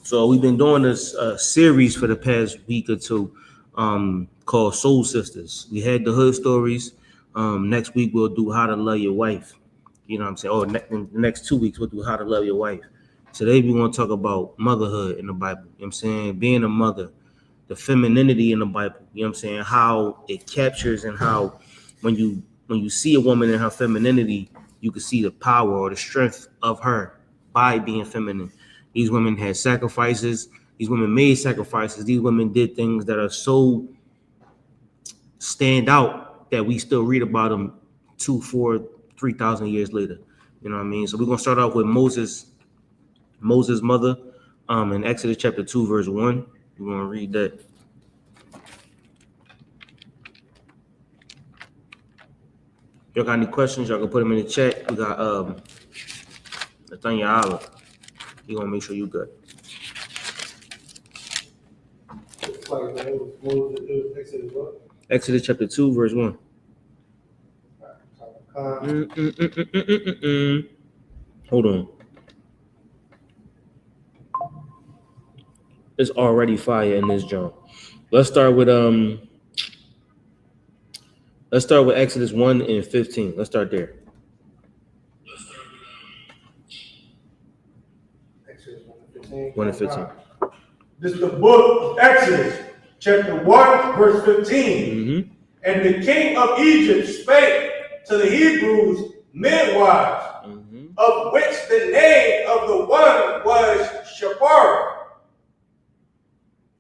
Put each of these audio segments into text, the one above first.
So we've been doing this series for the past week or two called Soul Sisters. We had the hood stories. Next week we'll do How to Love Your Wife. You know what I'm saying? Or in the next 2 weeks we'll do How to Love Your Wife. Today we want to talk about motherhood in the Bible. You know what I'm saying? Being a mother, the femininity in the Bible. You know what I'm saying? How it captures and how when you see a woman in her femininity, you can see the power or the strength of her by being feminine. These women had sacrifices. These women made sacrifices. These women did things that are so stand out that we still read about them 2, 4, 3,000 years later. You know what I mean? So we're going to start off with Moses' mother in Exodus chapter 2, verse 1. We're going to read that. Y'all got any questions? Y'all can put them in the chat. We got NOJUMPER. He gonna make sure you good. Exodus chapter 2, verse 1. Hold on. It's already fire in this joint. Let's start with Exodus 1 and 15. Let's start there. Exodus 1 1 and 15. This is the book of Exodus, chapter 1, verse 15. And the king of Egypt spake to the Hebrews midwives, of which the name of the one was Shapar,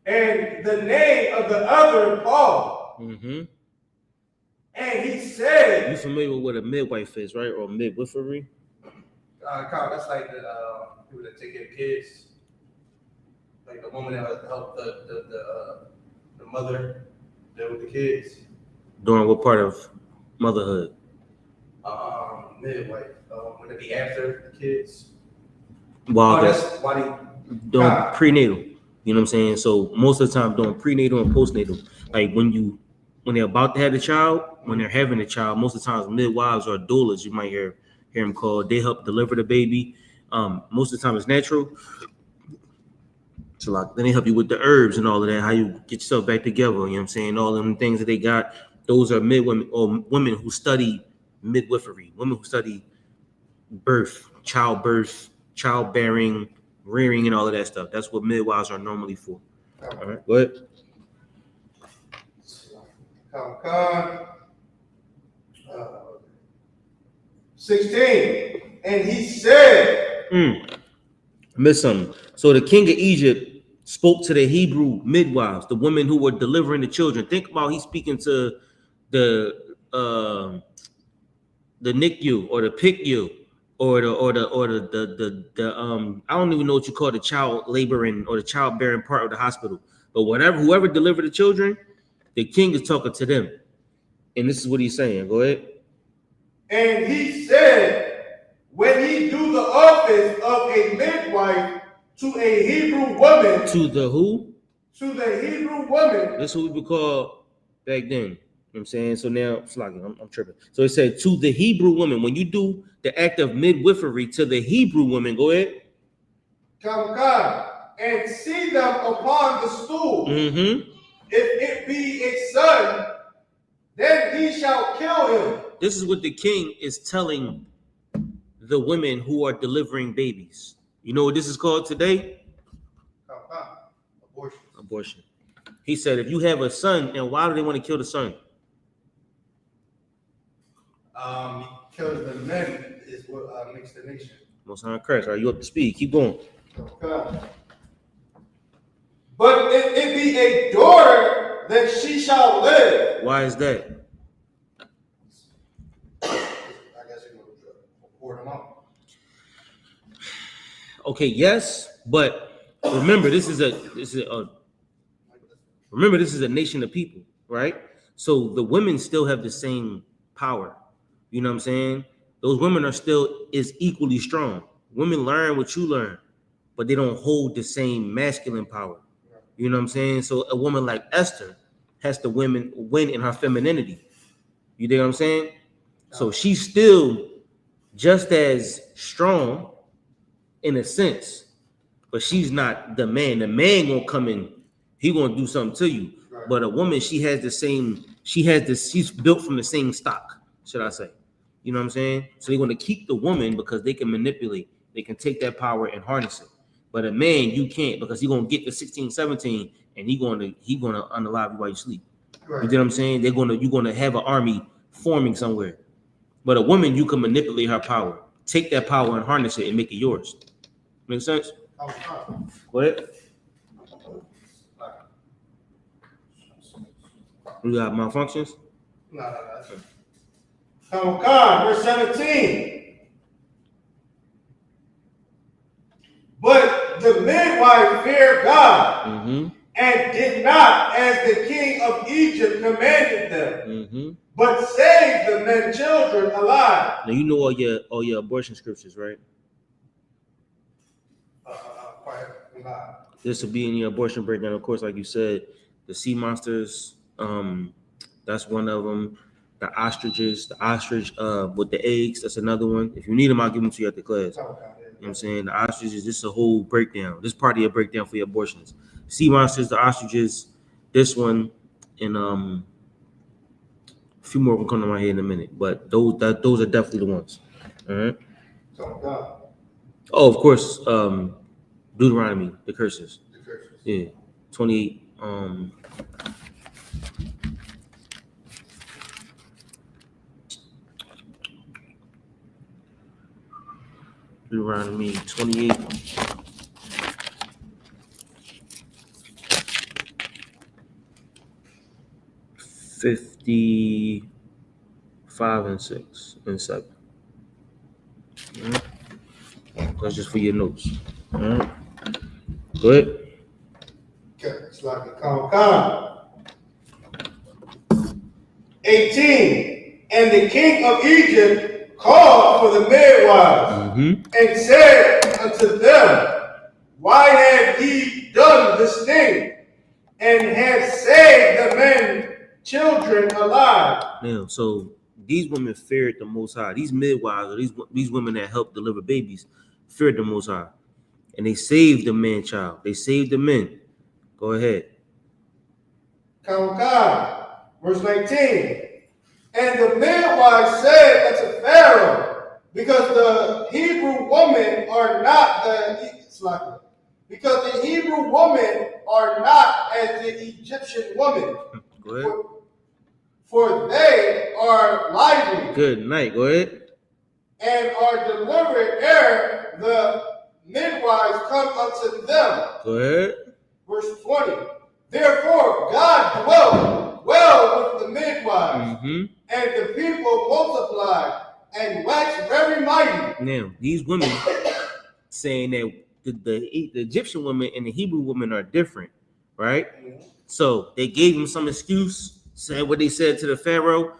and the name of the other Paul. And he said, You familiar with what a midwife is, right? Or midwifery? That's like the people that take care of kids, like the woman that help the mother deal with the kids. During what part of motherhood? Midwife. Would it be after the kids? During prenatal. You know what I'm saying? So most of the time during prenatal and postnatal, like when they're about to have the child, when they're having the child, most of the times midwives or doulas, you might hear them called. They help deliver the baby. Most of the time it's natural. So like then they help you with the herbs and all of that, how you get yourself back together. You know what I'm saying? All them things that they got. Those are midwomen or women who study midwifery, women who study birth, childbearing, rearing, and all of that stuff. That's what midwives are normally for. All right, go ahead. 16. And he said, Miss something. So the king of Egypt spoke to the Hebrew midwives, the women who were delivering the children. Think about he's speaking to the NICU or the PICU or the I don't even know what you call the child laboring or the childbearing part of the hospital, but whoever delivered the children, the king is talking to them, and this is what he's saying. Go ahead. And he said, when he do the office of a midwife to a Hebrew woman, to the who? To the Hebrew woman. That's what we would call back then. You know what I'm saying? So now it's like I'm tripping. So it said to the Hebrew woman. When you do the act of midwifery to the Hebrew woman, go ahead. Come, and see them upon the stool. If it be a son, then he shall kill him. This is what the king is telling the women who are delivering babies. You know what this is called today? Abortion. He said, if you have a son, now why do they want to kill the son? Because the men is what makes the nation. Most High Christ, are you up to speed? Keep going. Okay. But if it be a daughter, then she shall live. Why is that? I guess you would report them out. Okay, yes, but remember this is a nation of people, right? So the women still have the same power. You know what I'm saying? Those women are still equally strong. Women learn what you learn, but they don't hold the same masculine power. You know what I'm saying? So a woman like Esther has to win in her femininity. You know what I'm saying? So she's still just as strong, in a sense, but she's not the man. The man gonna come in, he gonna do something to you. Right. But a woman, she's built from the same stock, should I say. You know what I'm saying? So they're gonna keep the woman because they can manipulate, they can take that power and harness it. But a man, you can't, because he's gonna get to 16, 17, and he gonna unalive you while you sleep. Right. You know what I'm saying? You're gonna have an army forming somewhere. But a woman, you can manipulate her power, take that power and harness it and make it yours. Make sense? Go ahead. You got malfunctions? No. God, verse 17. But the midwife feared God and did not as the king of Egypt commanded them, but saved the men children alive. Now you know all your abortion scriptures, right? This will be in your abortion breakdown, of course, like you said. The sea monsters, that's one of them. The ostriches, the ostrich with the eggs, that's another one. If you need them, I'll give them to you at the class. You know what I'm saying? The ostriches, this is a whole breakdown. This part of your breakdown for your abortions. Sea monsters, the ostriches, this one, and a few more will come to my head in a minute. But those are definitely the ones. All right. Oh, of course, Deuteronomy, the curses. Yeah, 28. Deuteronomy 28. $55 and 6 and 7. Right. That's just for your notes. All right. Go ahead. Okay, it's like a come. 18. And the king of Egypt called for the midwives and said unto them, why have ye done this thing, and have saved the men children alive? Now, so these women feared the Most High. These midwives, or these women that help deliver babies, feared the Most High, and they saved the man child. They saved the men. Go ahead. Verse 19. And the midwife said unto Pharaoh, because the Hebrew women are not as the Egyptian women. Go ahead. For they are lively. Good night. Go ahead. And are delivered ere the midwives come unto them. Go ahead. Verse 20. Therefore God dwelt well with the midwives, and the people multiplied and waxed very mighty. Now, these women saying that the Egyptian women and the Hebrew women are different, right? So they gave them some excuse, said what they said to the Pharaoh,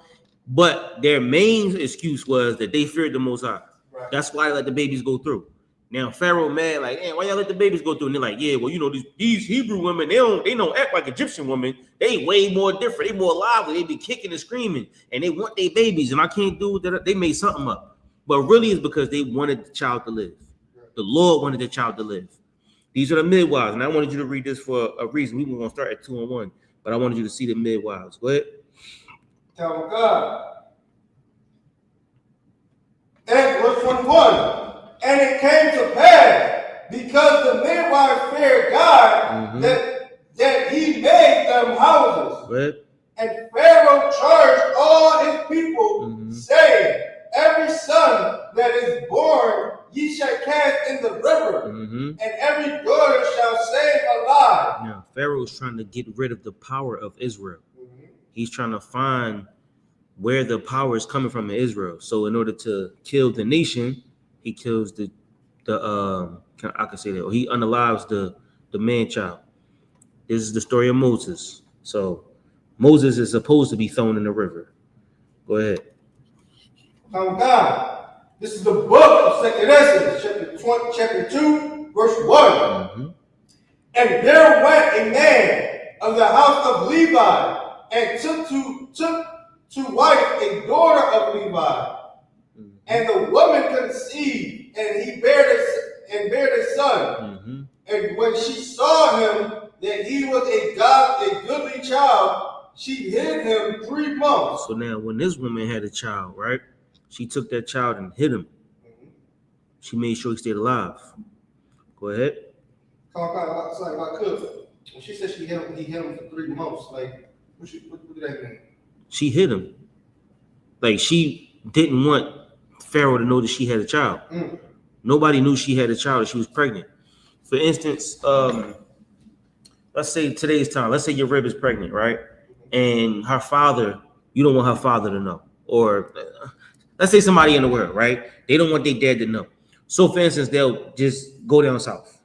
but their main excuse was that they feared the Most High. Right. That's why they let the babies go through. Now Pharaoh mad, like, hey, why y'all let the babies go through? And they're like, yeah, well, you know, these Hebrew women, they don't act like Egyptian women. They way more different. They more lively. They be kicking and screaming, and they want their babies. And I can't do that. They made something up, but really it's because they wanted the child to live. The Lord wanted the child to live. These are the midwives, and I wanted you to read this for a reason. We were gonna start at 2 and 1, but I wanted you to see the midwives. Go ahead. Tell God. And verse 21. And it came to pass, because the midwife feared God, that he made them houses. Right. And Pharaoh charged all his people, saying, every son that is born ye shall cast in the river, and every daughter shall save alive. Now, Pharaoh's trying to get rid of the power of Israel. He's trying to find where the power is coming from in Israel. So in order to kill the nation, he kills I can say that, or he unalives the man child. This is the story of Moses. So Moses is supposed to be thrown in the river. Go ahead. God, this is the book of SICARII, chapter 2, verse 1. And there went a man of the house of Levi, and took to wife a daughter of Levi. And the woman conceived, and bare So now when this woman had a child, right? She took that child and hit him. She made sure he stayed alive. Go ahead. It's like if I could. When she said he hit him for 3 months, like, what did that mean? She hit him. Like, she didn't want Pharaoh to know that she had a child. Nobody knew she had a child, that she was pregnant. For instance, let's say today's time, let's say your rib is pregnant, right? And her father, you don't want her father to know. Or let's say somebody in the world, right? They don't want their dad to know. So for instance, they'll just go down south.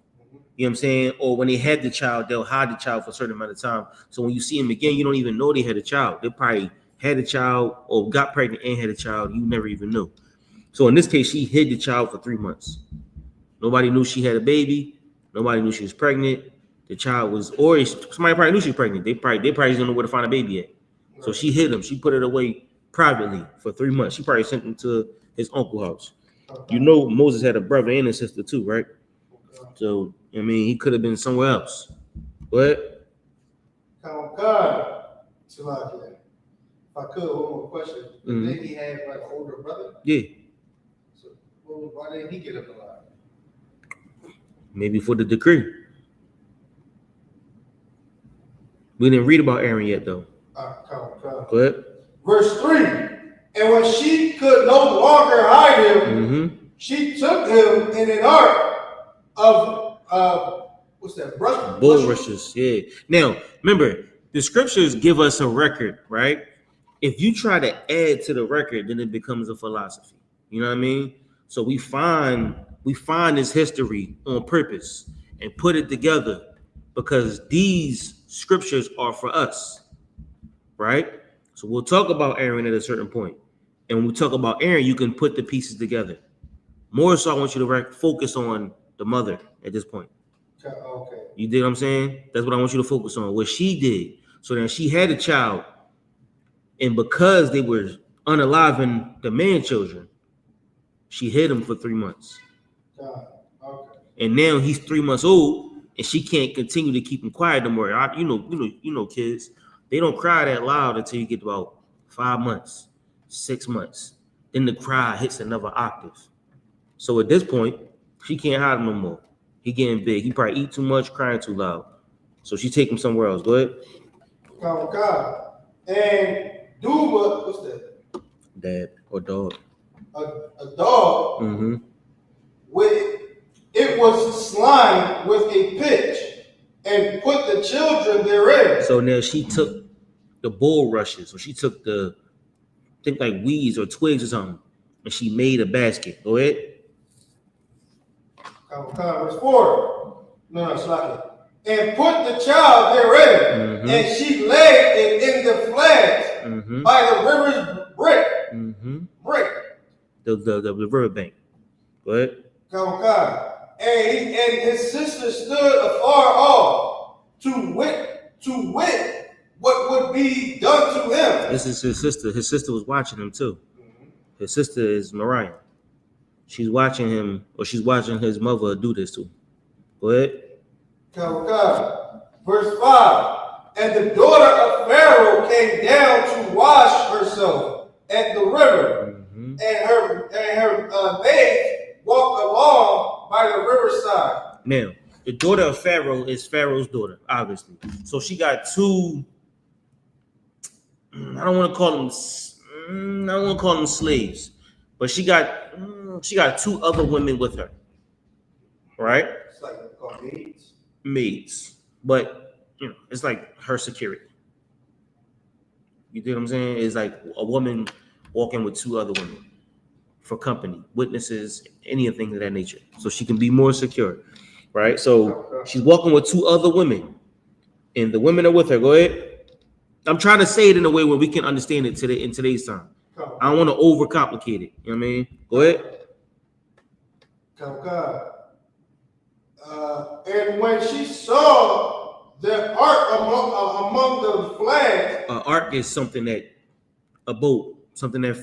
You know what I'm saying? Or when they had the child, they'll hide the child for a certain amount of time. So when you see them again, you don't even know they had a child. They probably had a child or got pregnant and had a child. You never even knew. So in this case, she hid the child for 3 months. Nobody knew she had a baby. Nobody knew she was pregnant. The child was, or somebody probably knew she was pregnant. They probably didn't know where to find a baby at. So she hid him. She put it away privately for 3 months. She probably sent him to his uncle's house. You know, Moses had a brother and a sister too, right? So, I mean, he could have been somewhere else. What? God, if I could, one more question. Did he have like an older brother? Yeah. So, why didn't he get up alive? Maybe for the decree. We didn't read about Aaron yet, though. Go ahead. Verse 3. And when she could no longer hide him, she took him in an ark of what's that? Bulrushes. Yeah. Now, remember, the scriptures give us a record, right? If you try to add to the record, then it becomes a philosophy. You know what I mean? So we find this history on purpose and put it together because these scriptures are for us, right? So we'll talk about Aaron at a certain point. And when we talk about Aaron, you can put the pieces together. More so, I want you to focus on the mother at this point. Okay. You did what I'm saying? That's what I want you to focus on, what she did. So then she had a child, and because they were unaliving the man children, she hid him for 3 months. Okay. And now he's 3 months old, and she can't continue to keep him quiet no more. You know, kids, they don't cry that loud until you get about 5 months, 6 months. Then the cry hits another octave. So at this point, she can't hide him no more. He getting big. He probably eat too much, crying too loud. So she take him somewhere else. Go ahead. God. And Duba, what's that? Dad or dog. A dog. Mm-hmm. It was slimed with a pitch and put the children therein. So now she took the bulrushes, or she took the, I think like weeds or twigs or something, and she made a basket. Go ahead. Verse 4. No, it's like it. And put the child therein, and she laid it in the flags by the river's brick. The riverbank. Go ahead. God. And his sister stood afar off to wit what would be done to him. This is his sister. His sister was watching him too. His sister is Mariah. She's watching him, or she's watching his mother do this to him. Go ahead. God. Verse 5. And the daughter of Pharaoh came down to wash herself at the river, and her maids walked along by the riverside. Now, the daughter of Pharaoh is Pharaoh's daughter, obviously. So she got two. I don't want to call them slaves, but she got two other women with her, right? It's like called maids. Maids, but it's like her security. You know what I'm saying? It's like a woman walking with two other women for company, witnesses, anything of that nature, so she can be more secure, right? So she's walking with two other women, and the women are with her. Go ahead. I'm trying to say it in a way where we can understand it today in today's time. I don't want to overcomplicate it. You know what I mean? Go ahead. And when she saw the ark among the flags, an ark is something that a boat, something that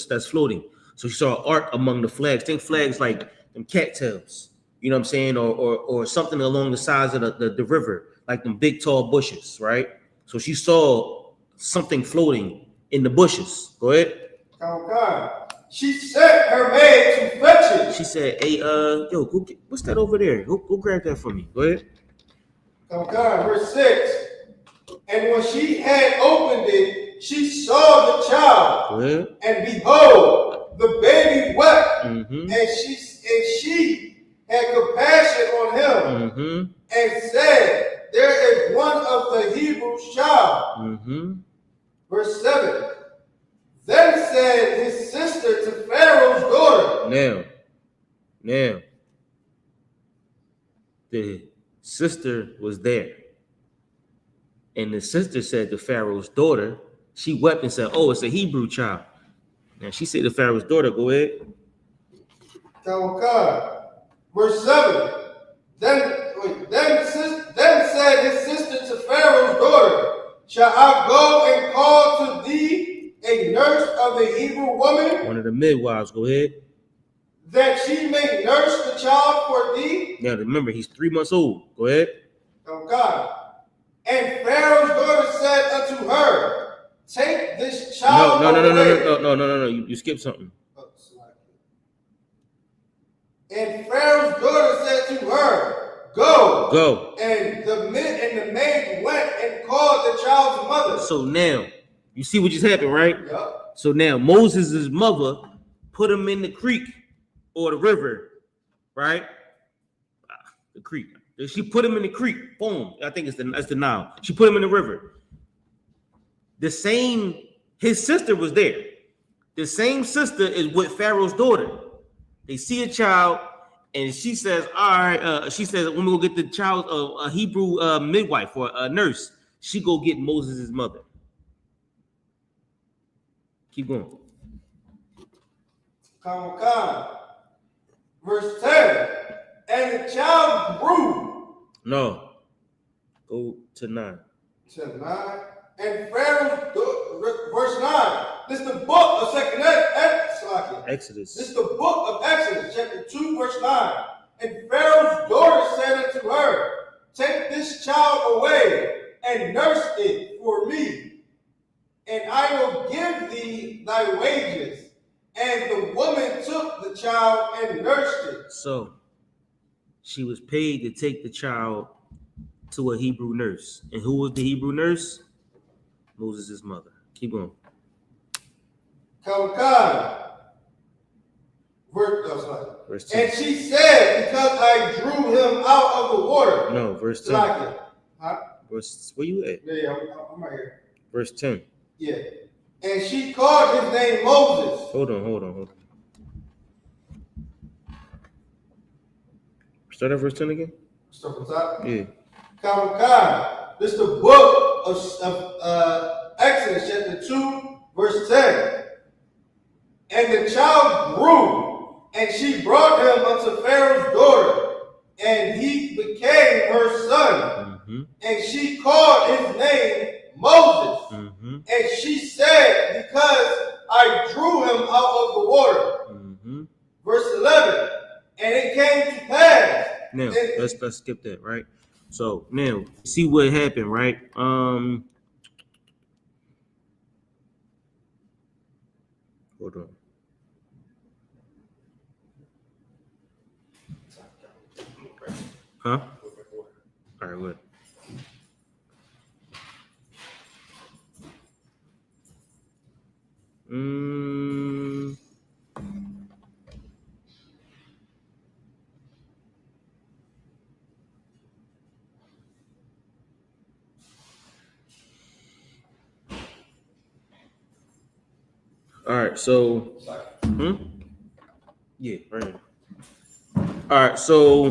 that's floating. So she saw an ark among the flags. Think flags like them cattails. You know what I'm saying? Or something along the sides of the river, like them big tall bushes, right? So she saw something floating in the bushes. Go ahead. She sent her maid to fetch it. She said, "Hey, yo, go get, what's that over there? Go grab that for me." Go ahead. Verse 6. And when she had opened it, she saw the child. Go ahead. And behold, the baby wept. Mm-hmm. And she had compassion on him. Mm-hmm. And said, there is one of the Hebrews child. Mm-hmm. Verse 7. Then said his sister to Pharaoh's daughter. Now, the sister was there. And the sister said to Pharaoh's daughter, she wept and said, "Oh, it's a Hebrew child." Now she said to Pharaoh's daughter, go ahead. Verse 7. Then said his sister to Pharaoh's daughter, shall I go and call to thee a nurse of a Hebrew woman? One of the midwives, go ahead. That she may nurse the child for thee? Now remember, he's 3 months old. Go ahead. And Pharaoh's daughter said unto her, take this child away. No. You skipped something. And Pharaoh's daughter said to her, go. And the maid went and called the child's mother. So now, you see what just happened, right? Yep. So now Moses' mother put him in the creek or the river, right? The creek. She put him in the creek. Boom. I think that's the Nile. She put him in the river. His sister was there. The same sister is with Pharaoh's daughter. They see a child, and she says, all right, she says, when we go get the child, a Hebrew midwife or a nurse, she go get Moses' mother. Keep going. Verse 10. And the child grew. No. Go to 9. And Pharaoh's verse 9. This is the book of Exodus. This is the book of Exodus, chapter 2, verse 9. And Pharaoh's daughter said unto her, take this child away and nurse it for me, and I will give thee thy wages. And the woman took the child and nursed it. So she was paid to take the child to a Hebrew nurse. And who was the Hebrew nurse? Moses' mother. Keep going. Verse 10. And she said, because I drew him out of the water. No, verse 10. Verse, where you at? Yeah, I'm right here. Verse 10. Yeah. And she called his name Moses. Hold on. Start at verse 10 again? Start from top? Yeah. This is the book of Exodus, chapter 2, verse 10. And the child grew, and she brought him unto Pharaoh's daughter, and he became her son. Mm-hmm. And she called his name Moses. Mm-hmm. And she said, because I drew him out of the water. Mm-hmm. Verse 11. And it came to pass. Now, let's skip that, right? So now, see what happened, right? Hold on. Huh? All right, good. All right, so yeah, right here. All right, so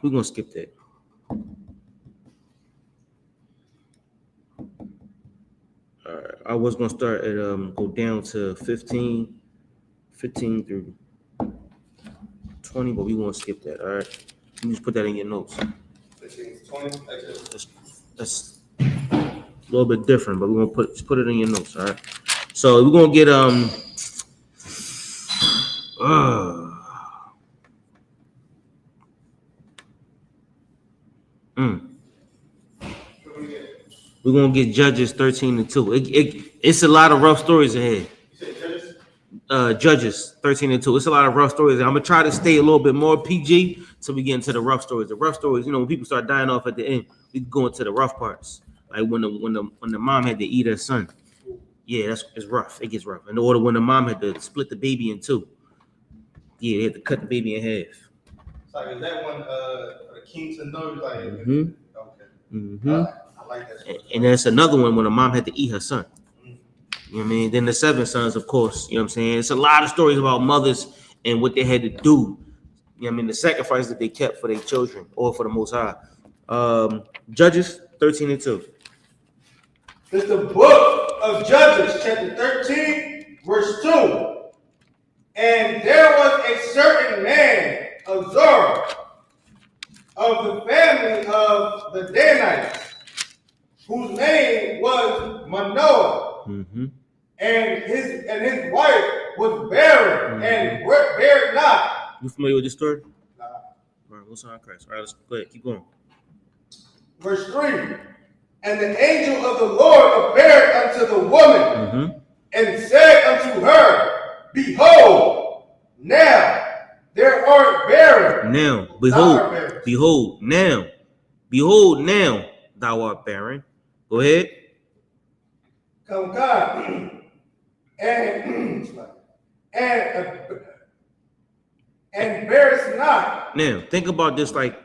we're gonna skip that. All right, I was gonna start at go down to 15 through 20, but we won't skip that. All right, you just put that in your notes. 15 to 20. That's a little bit different, but we're gonna put it in your notes. All right, so we're gonna get We're gonna get Judges 13-2. It's a lot of rough stories ahead. You said Judges? Judges 13-2. It's a lot of rough stories. I'm gonna try to stay a little bit more PG so we get into the rough stories. The rough stories, when people start dying off at the end, we go into the rough parts. Like when the mom had to eat her son. Yeah, it's rough. It gets rough. In order when the mom had to split the baby in two. Yeah, they had to cut the baby in half. It's like, is that one for the king to know? Like, Okay. I like that. And that's another one when the mom had to eat her son. You know what I mean? Then the 7 sons, of course. You know what I'm saying? It's a lot of stories about mothers and what they had to do. You know what I mean? The sacrifice that they kept for their children or for the Most High. Judges 13-2. It's the book of Judges, chapter 13, verse 2. And there was a certain man of Zorah, of the family of the Danites, whose name was Manoah, and his wife was barren and bare not. You familiar with this story? Nah. All right, what's on Christ? All right, let's go ahead. Keep going. Verse 3. And the angel of the Lord appeared unto the woman and said unto her, Behold, now there art barren. Now, behold, now thou art barren. Go ahead. Come God. And bearest not. Now, think about this like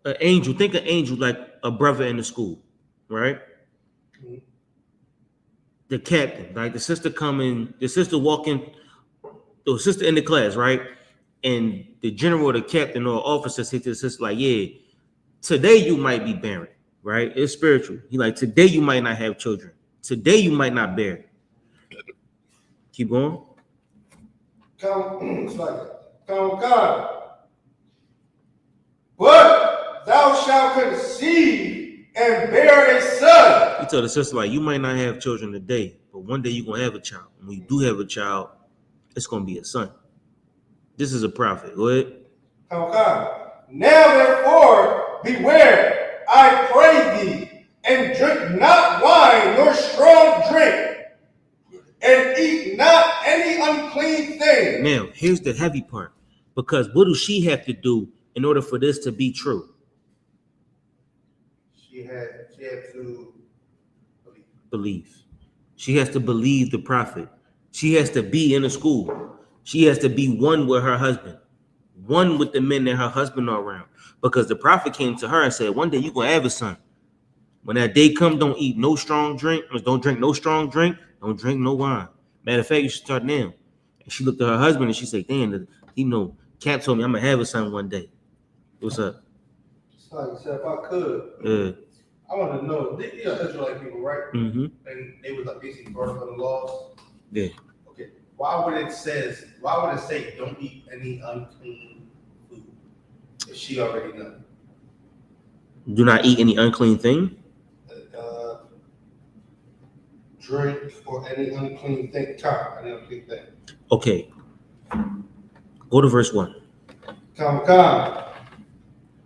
an angel. Think an angel like a brother in the school, right? The captain, like the sister walking, the sister in the class, right? And the general or the captain or officer say to the sister, like, yeah, today you might be barren, right? It's spiritual. He like, today you might not have children. Today you might not bear. Keep going. Come God. But thou shalt conceive and bear a son. He told the sister, like, you might not have children today, but one day you're going to have a child. And when you do have a child, it's going to be a son. This is a prophet. Go ahead. Come God. Now therefore, beware, I pray thee, and drink not wine nor strong drink, and eat not any unclean thing. Now, here's the heavy part. Because what does she have to do in order for this to be true? She had to believe. She has to believe the prophet. She has to be in the school. She has to be one with her husband, one with the men that her husband are around. Because the prophet came to her and said, one day you're going to have a son. When that day comes, don't eat no strong drink. Don't drink no strong drink. Don't drink no wine. Matter of fact, you should start now. And she looked at her husband and she said, damn, Cap told me I'm going to have a son one day. What's up? So if I could, I want to know, these are Israelite people, right? And they was like basically brought up on the laws. Yeah. Okay. Why would it say don't eat any unclean food if she already knows? Do not eat any unclean thing. Drink or any unclean thing. Any unclean thing. Okay. Go to verse 1. Come.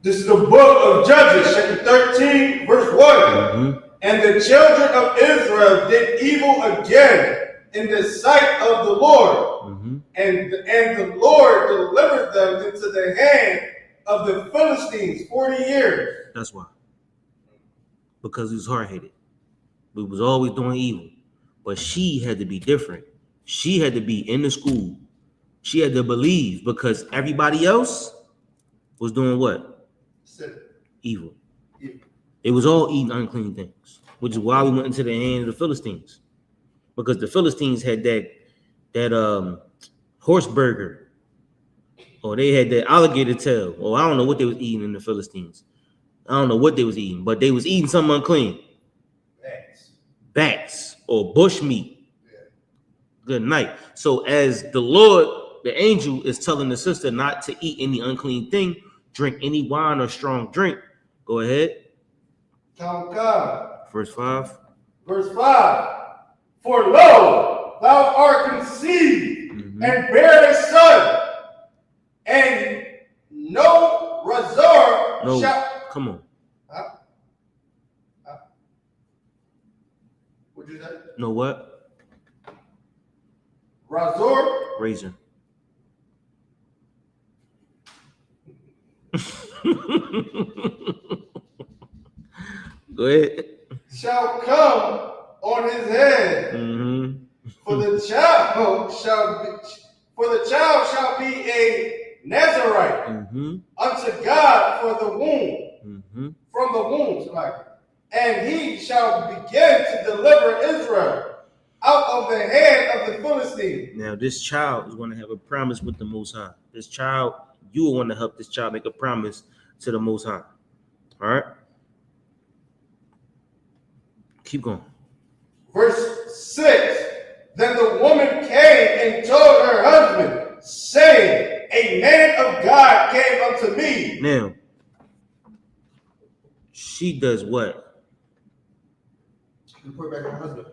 This is the book of Judges, chapter 13, verse 1. And the children of Israel did evil again in the sight of the Lord. And the Lord delivered them into the hand of the Philistines 40 years. That's why. Because he was hard-headed. We was always doing evil. But she had to be different. She had to be in the school. She had to believe because everybody else was doing what? Sin. Evil. It was all eating unclean things, which is why we went into the hand of the Philistines. Because the Philistines had that horse burger, or they had that alligator tail, or I don't know what they was eating in the Philistines. I don't know what they was eating, but they was eating something unclean. Bats or bush meat. Good night. So as the Lord, the angel is telling the sister not to eat any unclean thing, drink any wine or strong drink. Go ahead. Come. Verse 5. Verse 5. For lo, thou art conceived and bear a son, and no razor No, shall. come on. What'd you say? No what? Razor. Razor. Go ahead. Shall come on his head. Mm-hmm. For the child shall be a Nazarite unto God for the womb, from the womb, and he shall begin to deliver Israel out of the hand of the Philistines. Now, this child is going to have a promise with the Most High. This child, you will want to help this child make a promise to the Most High. All right? Keep going. Verse 6. Then the woman came and told her husband, saying, a man of God came unto me. Now, she does what? You put back her husband.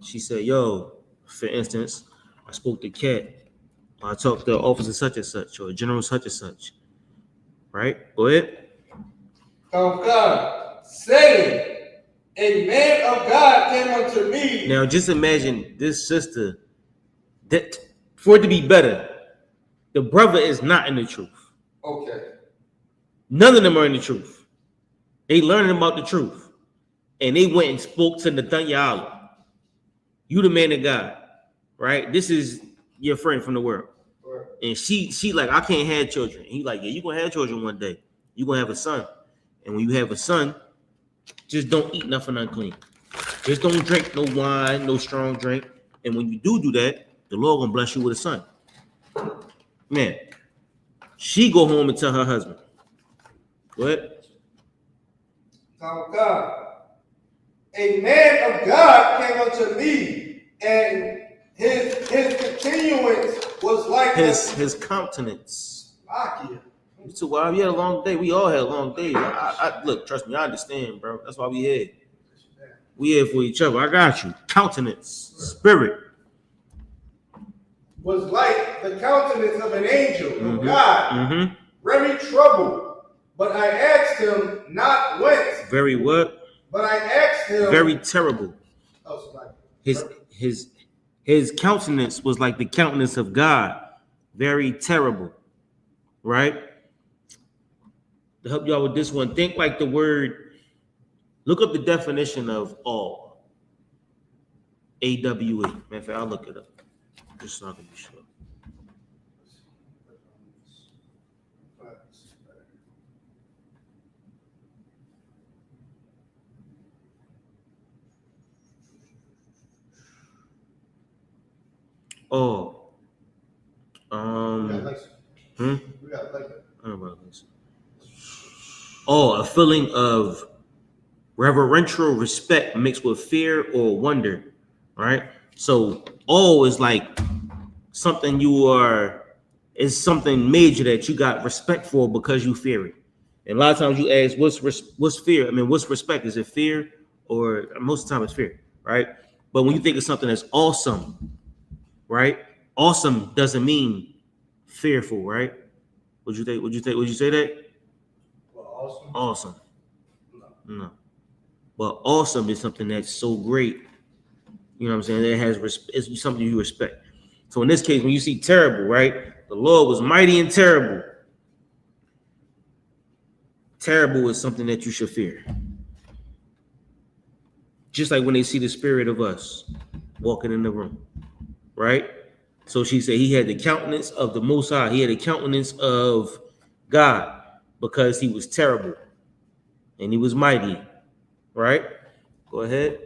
She said, yo, for instance, I spoke to Cat. I talked to officer such and such or general such and such. Right? Go ahead. Of God, saying, a man of God came unto me. Now, just imagine this sister, that for it to be better, the brother is not in the truth. Okay. None of them are in the truth. They learning about the truth. And they went and spoke to NOJUMPER. You the man of God, right? This is your friend from the world. Right. And she like, I can't have children. He like, yeah, you're going to have children one day. You're going to have a son. And when you have a son, just don't eat nothing unclean. Just don't drink no wine, no strong drink. And when you do that, the Lord gonna bless you with a son. Man, she go home and tell her husband. Go ahead. Of God. A man of God came unto me, and his continuance was like his countenance. You too, well, we had a long day. We all had a long day. I look, trust me, I understand, bro. That's why we here. We here for each other. I got you. Countenance, spirit. Was like the countenance of an angel of God, very troubled. But I asked him not whence. Very what? But I asked him. Very terrible. Oh, his countenance was like the countenance of God. Very terrible. Right? To help y'all with this one, think like the word, look up the definition of all. AWE. Matter of fact, I'll look it up. Just so I can be sure. Oh. We got like it. I don't know about this. Oh, a feeling of reverential respect mixed with fear or wonder, right? So awe is like something is something major that you got respect for because you fear it. And a lot of times you ask, what's fear? I mean, what's respect? Is it fear? Or most of the time it's fear, right? But when you think of something that's awesome, right? Awesome doesn't mean fearful, right? Would you think? Would you say that? Well, awesome. No. But awesome is something that's so great. You know what I'm saying? It has it's something you respect. So in this case, when you see terrible, right? The Lord was mighty and terrible. Terrible is something that you should fear. Just like when they see the spirit of us walking in the room, right? So she said he had the countenance of the Most High. He had the countenance of God because he was terrible and he was mighty, right? Go ahead.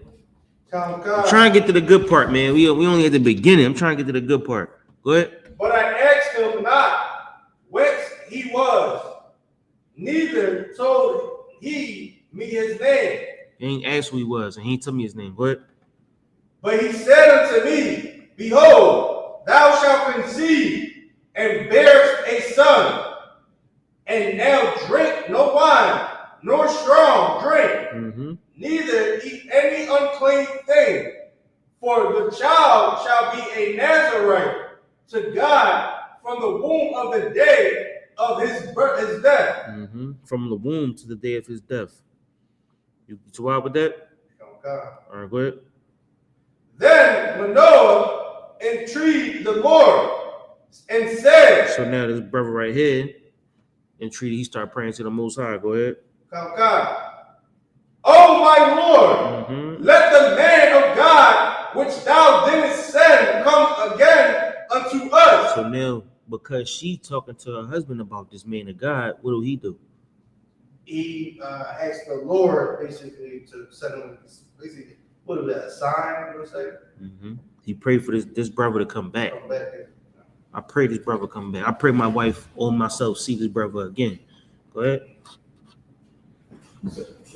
I'm trying to get to the good part, man. We only at the beginning. I'm trying to get to the good part. Go ahead. But I asked him not whence he was, neither told he me his name. He ain't asked who he was, and he ain't told me his name. What? But he said unto me, behold, thou shalt conceive and bear a son, and now drink no wine, nor strong drink, neither eat any unclean thing, for the child shall be a Nazarite to God from the womb of the day, of his death. From the womb to the day of his death. You survive with that? Okay. All right, go ahead. Then Manoah entreated the Lord and said, So now this brother right here entreated, he started praying to the Most High. Go ahead. okay. Oh my Lord, let the man of God which thou didst send come again unto us. So now, because she talking to her husband about this man of God, what do? He asked the Lord basically to send him, basically, what is that, a sign, you know what I'm saying? He prayed for this brother to come back. I pray this brother come back. I pray my wife or myself see this brother again. Go ahead.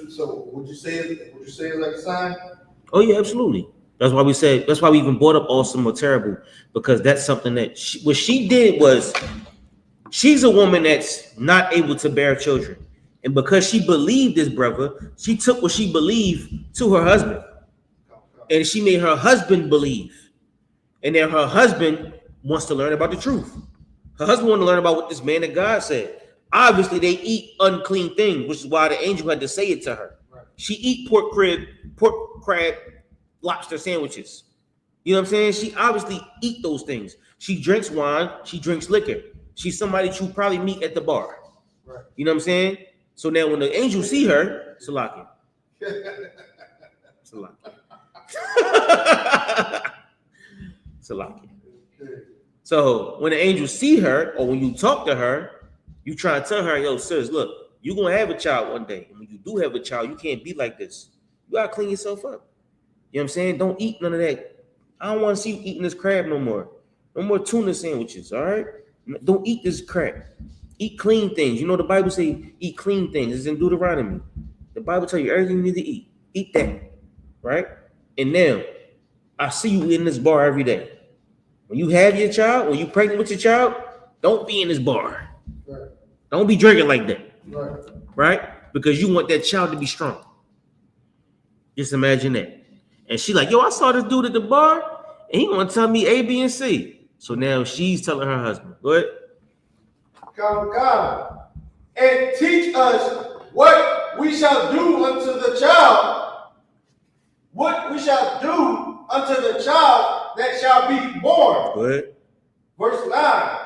So would you say it like a sign? Oh yeah, absolutely. That's why we said. That's why we even brought up awesome or terrible, because that's something that what she did was, she's a woman that's not able to bear children, and because she believed this brother, she took what she believed to her husband, and she made her husband believe, and then her husband wants to learn about the truth. Her husband wants to learn about what this man of God said. Obviously, they eat unclean things, which is why the angel had to say it to her. Right. She eat pork crab, lobster sandwiches. You know what I'm saying? She obviously eat those things. She drinks wine. She drinks liquor. She's somebody you probably meet at the bar. Right. You know what I'm saying? So now when the angel see her, Salaki. Salaki. So when the angels see her, or when you talk to her, you try to tell her, yo, sis, look, you're going to have a child one day. And when you do have a child, you can't be like this. You got to clean yourself up. You know what I'm saying? Don't eat none of that. I don't want to see you eating this crab no more. No more tuna sandwiches, all right? Don't eat this crab. Eat clean things. You know the Bible say eat clean things. It's in Deuteronomy. The Bible tell you everything you need to eat. Eat that, right? And now, I see you in this bar every day. When you have your child, when you pregnant with your child, don't be in this bar. Right. Don't be drinking like that. Right? Because you want that child to be strong. Just imagine that. And she like, yo, I saw this dude at the bar, and he gonna tell me A, B, and C. So now she's telling her husband. Go ahead. Come, and teach us what we shall do unto the child. What we shall do unto the child that shall be born. Go ahead. Verse 9.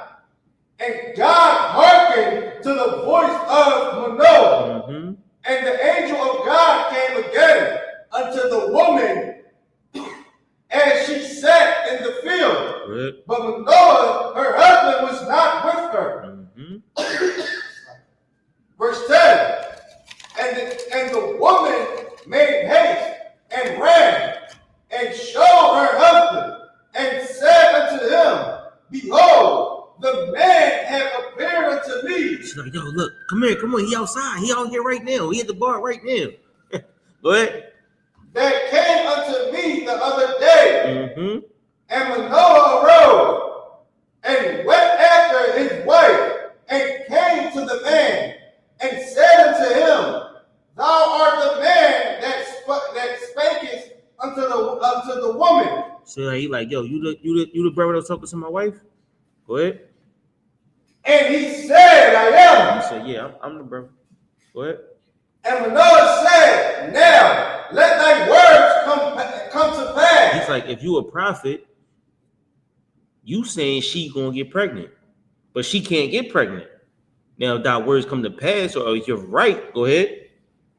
And God hearkened to the voice of Manoah, and the angel of God came again unto the woman as she sat in the field. Right. But Manoah, her husband, was not with her. Verse 10. And the woman made haste and ran and showed her husband and said unto him, Behold, the man hath appeared unto me. She's like, yo, look, come here, come on, he outside. He out here right now. He at the bar right now. Go ahead. That came unto me the other day. And Manoah arose and went after his wife and came to the man and said unto him, Thou art the man that spakest unto the woman. So he like, yo, you the brother that's talking to my wife? Go ahead. And he said, I am. He said, yeah, I'm the brother. Go ahead. And Manoah said, Now let thy words come to pass. He's like, if you a prophet, you saying she gonna get pregnant, but she can't get pregnant. Now if thy words come to pass, or if you're right, go ahead.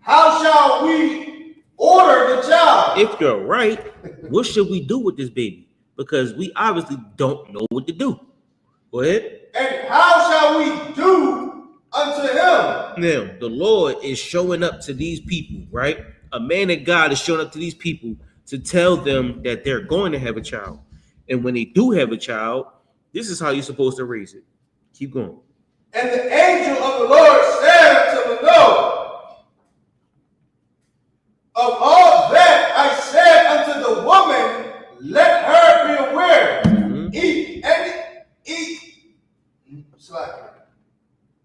How shall we order the child? If you're right, what should we do with this baby? Because we obviously don't know what to do. Go ahead. And how shall we do unto him? Now, the Lord is showing up to these people, right? A man of God is showing up to these people to tell them that they're going to have a child. And when they do have a child, this is how you're supposed to raise it. Keep going. And the angel of the Lord said unto Manoah, Of all that I said unto the woman, let her be aware.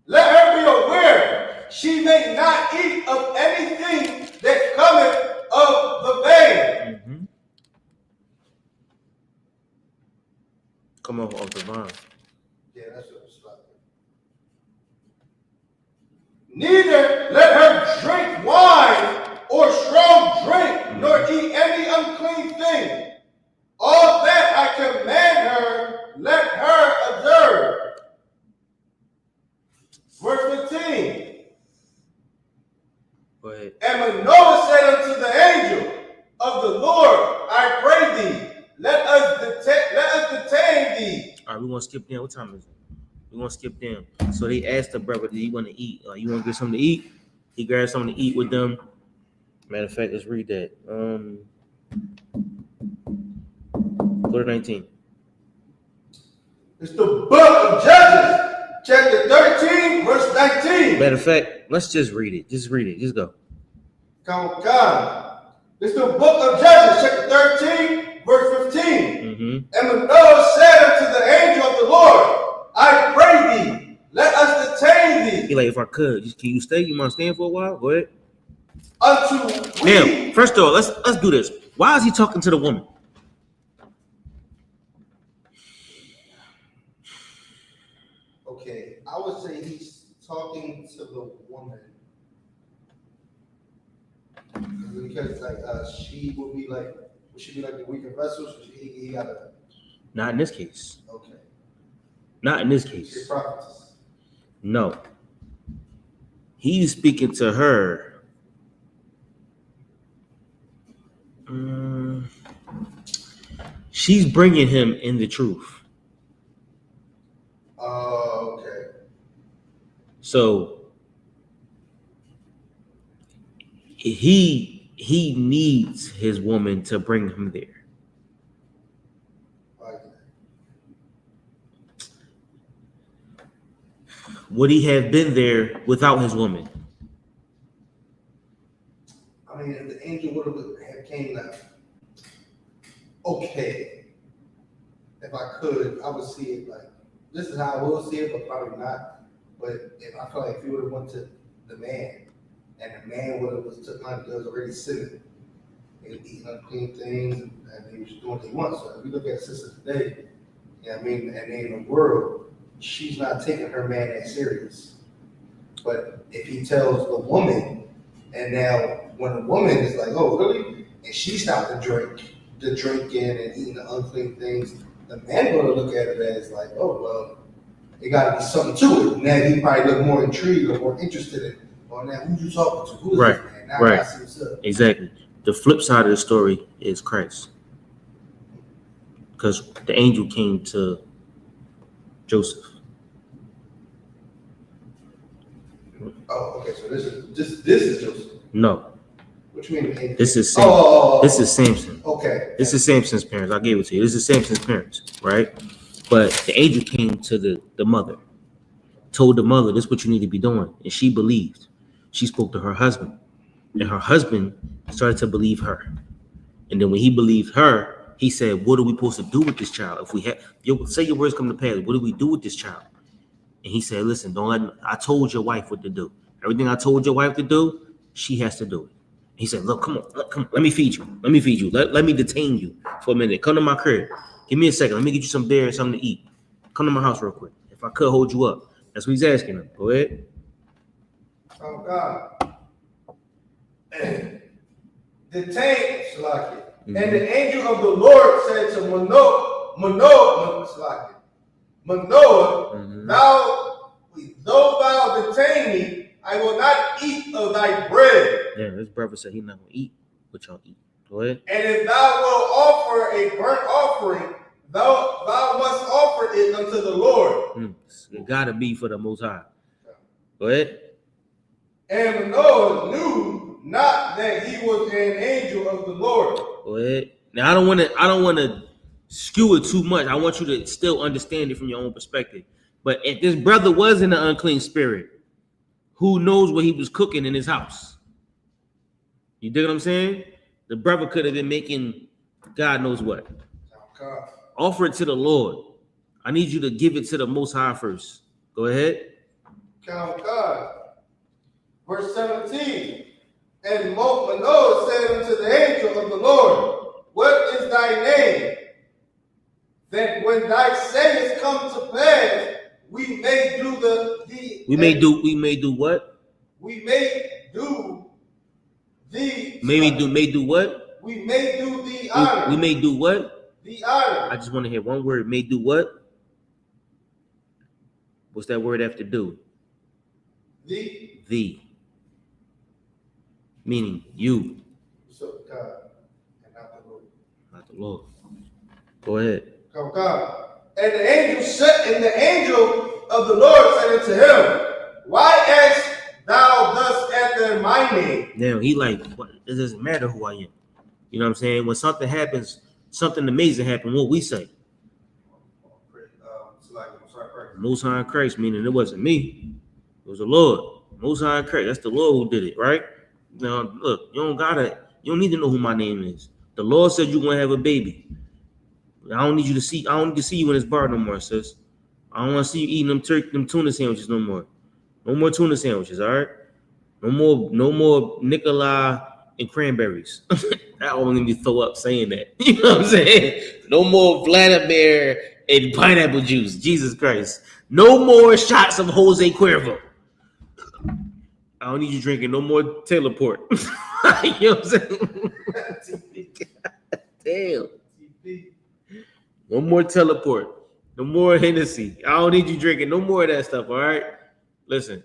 Let her be aware. She may not eat of anything that cometh of the vine. Come off the vine. Yeah, that's what it's like. Neither let her drink wine or strong drink, nor eat any unclean thing. All that I command her, let her observe. Verse 15. Go ahead. And Manoah said unto the angel of the Lord, I pray thee, let us detain thee. All right, we want to skip down. What time is it? We want to skip down. So they asked the brother, "Do you want to eat? You want to get something to eat?" He grabbed something to eat with them. Matter of fact, let's read that. Go to 19. It's the book of Judges, chapter 13, verse 19. Matter of fact, let's just read it. Just read it. Just go. Come. It's the book of Judges, chapter 13, verse 15. Mm-hmm. And Manoah said unto the angel of the Lord, I pray thee, let us detain thee. He like, if I could, can you stay? You want to stand for a while? Go ahead. Unto we. Now, first of all, let's do this. Why is he talking to the woman? Okay, I would say he's talking to the woman because she would be like, would she be like the weaker vessel? So he gotta. Not in this case. Okay. Not in this She's case. a prophetess. No. He's speaking to her. She's bringing him in the truth. Okay. So he needs his woman to bring him there. Would he have been there without his woman? I mean, if the angel would have came now, okay. If I could, I would see it like, this is how I will see it, but probably not. But if I feel like if he would have went to the man, and the man would have was already sinning, and eating unclean things, and he was doing what he wants. So if we look at sister today, yeah, I mean, and in the world, she's not taking her man that serious. But if he tells the woman, and now when the woman is like, oh, really? And she stopped the drinking and eating the unclean things, the man going to look at it as like, oh, well, it got to be something to it. Now he probably look more intrigued or more interested in, well, now who you talking to? Who is this man? Now right. I see what's up. Exactly. The flip side of the story is Christ. Because the angel came to Joseph. Oh, okay. So this is Joseph. No. What you mean? This is Samson. This is Samson. Okay. This is Samson's parents. I gave it to you. This is Samson's parents, right? But the angel came to the mother, told the mother, this is what you need to be doing. And she believed. She spoke to her husband. And her husband started to believe her. And then when he believed her, he said, what are we supposed to do with this child? If we have, say your words come to pass, what do we do with this child? And he said, listen, don't let me, I told your wife what to do. Everything I told your wife to do, she has to do it. He said, look, come on, let me feed you. Let me feed you. Let me detain you for a minute. Come to my crib. Give me a second. Let me get you some beer and something to eat. Come to my house real quick. If I could hold you up. That's what he's asking him. Go ahead. Oh, God. Detained, Shalaki. And the angel of the Lord said to Manoah, though thou detain me, I will not eat of thy bread. Yeah, his brother said he's not going to eat what y'all eat. Go ahead. And if thou wilt offer a burnt offering, thou must offer it unto the Lord. It got to be for the Most High. Go ahead. And Manoah knew not that he was an angel of the Lord. Go ahead. Now I don't want to skew it too much. I want you to still understand it from your own perspective. But if this brother was in an unclean spirit, who knows what he was cooking in his house? You dig what I'm saying? The brother could have been making God knows what. God. Offer it to the Lord. I need you to give it to the Most High first. Go ahead. Count God. Verse 17. And Manoah said unto the angel of the Lord, what is thy name? That when thy sayest come to pass, we may do we may do what? we may do thee. May do what? We may do thee honor. We may do what? The honor. I just want to hear one word. May do what? What's that word have to do? Thee. Thee. Meaning you. So God, and not the Lord. Not the Lord. Go ahead. Come, come. And the angel of the Lord said unto him, why ask thou thus after my name? Now he like, what? It doesn't matter who I am. You know what I'm saying? When something happens, something amazing happens, what we say? Most High in Christ, meaning it wasn't me. It was the Lord. Most High in Christ. That's the Lord who did it, right? Now, look, you don't need to know who my name is. The Lord said you're gonna have a baby. I don't need to see you in this bar no more, sis. I don't want to see you eating them tuna sandwiches no more. No more tuna sandwiches, all right? No more Nikolai and cranberries. That won't let me throw up saying that. You know what I'm saying? No more Vladimir and pineapple juice. Jesus Christ. No more shots of Jose Cuervo. I don't need you drinking no more Taylor Port. You know what I'm saying? Damn. No more teleport. No more Hennessy. I don't need you drinking no more of that stuff, all right? Listen,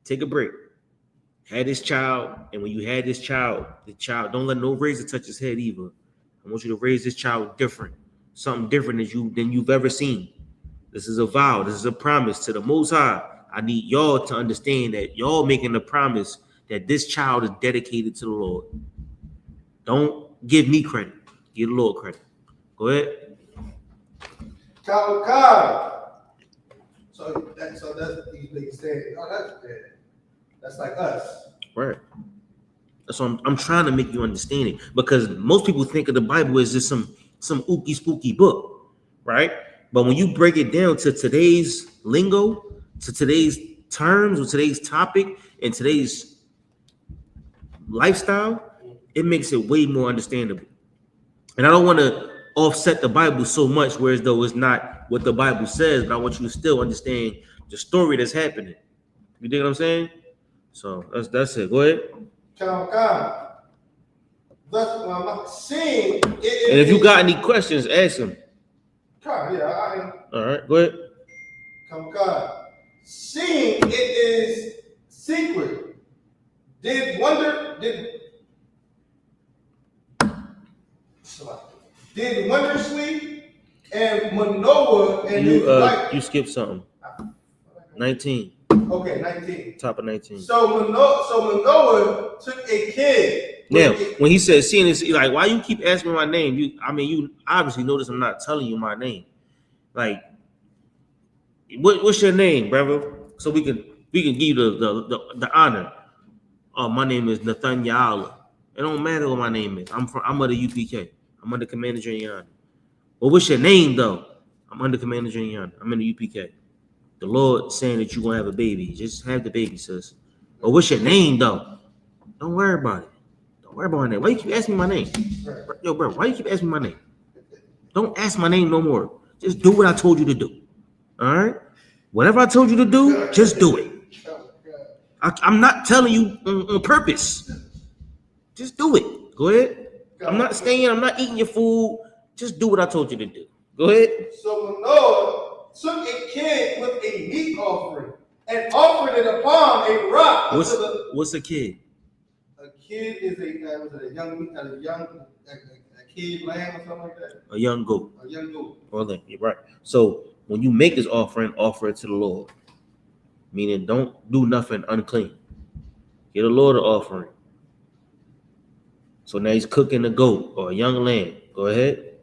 take a break. Had this child, and when you had this child, the child, don't let no razor touch his head either. I want you to raise this child different. Something different than you've ever seen. This is a vow. This is a promise to the Most High. I need y'all to understand that y'all making a promise that this child is dedicated to the Lord. Don't give me credit. Give the Lord credit. Go ahead. So that's these saying, oh, that's like us. Right. So I'm trying to make you understand it, because most people think of the Bible as just some ooky spooky book, right? But when you break it down to today's lingo, to today's terms, or today's topic, and today's lifestyle, it makes it way more understandable. And I don't want to offset the Bible so much, whereas though it's not what the Bible says, but I want you to still understand the story that's happening. You dig what I'm saying? So that's it. Go ahead. Thus, seeing it is, and if you got any questions, ask him. All right, go ahead. Seeing it is secret, did wondrously, and Manoah and his wife. You skipped something. 19. Okay, 19. Top of 19. So Manoah took a kid. Now, when he said seeing this, like, why you keep asking my name? You obviously notice I'm not telling you my name. Like, what's your name, brother? So we can give you the honor. Oh, my name is NATHANIAAHLA. It don't matter what my name is. I'm under UPK. I'm under Commander General. Well, what's your name though? I'm under Commander General. I'm in the UPK. The Lord saying that you're gonna have a baby. Just have the baby, sis. Well, what's your name though? Don't worry about it. Don't worry about my name. Why you keep asking me my name? Yo, bro, why you keep asking me my name? Don't ask my name no more. Just do what I told you to do. All right? Whatever I told you to do, just do it. I'm not telling you on purpose. Just do it. Go ahead. I'm not staying. I'm not eating your food. Just do what I told you to do. Go ahead. So Manoah took a kid with a meat offering and offered it upon a rock. What's a kid? A kid is a kid lamb or something like that. A young goat. A young goat. Well, you're right. So when you make this offering, offer it to the Lord. Meaning, don't do nothing unclean. Get the Lord an offering. So now he's cooking a goat or a young lamb. Go ahead.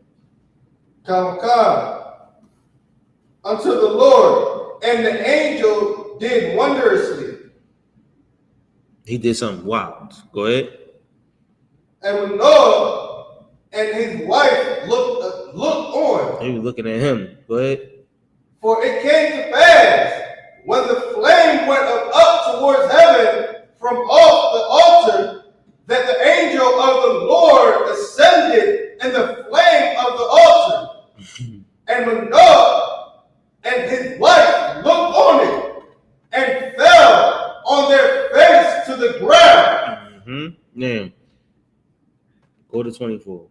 Come unto the Lord, and the angel did wondrously. He did something wild. Go ahead. And Manoah and his wife looked on. He was looking at him. Go ahead. For it came to pass, when the flame went up towards heaven from off the altar, that the angel of the Lord ascended in the flame of the altar. And Manoah and his wife looked on it and fell on their faces Go to 24.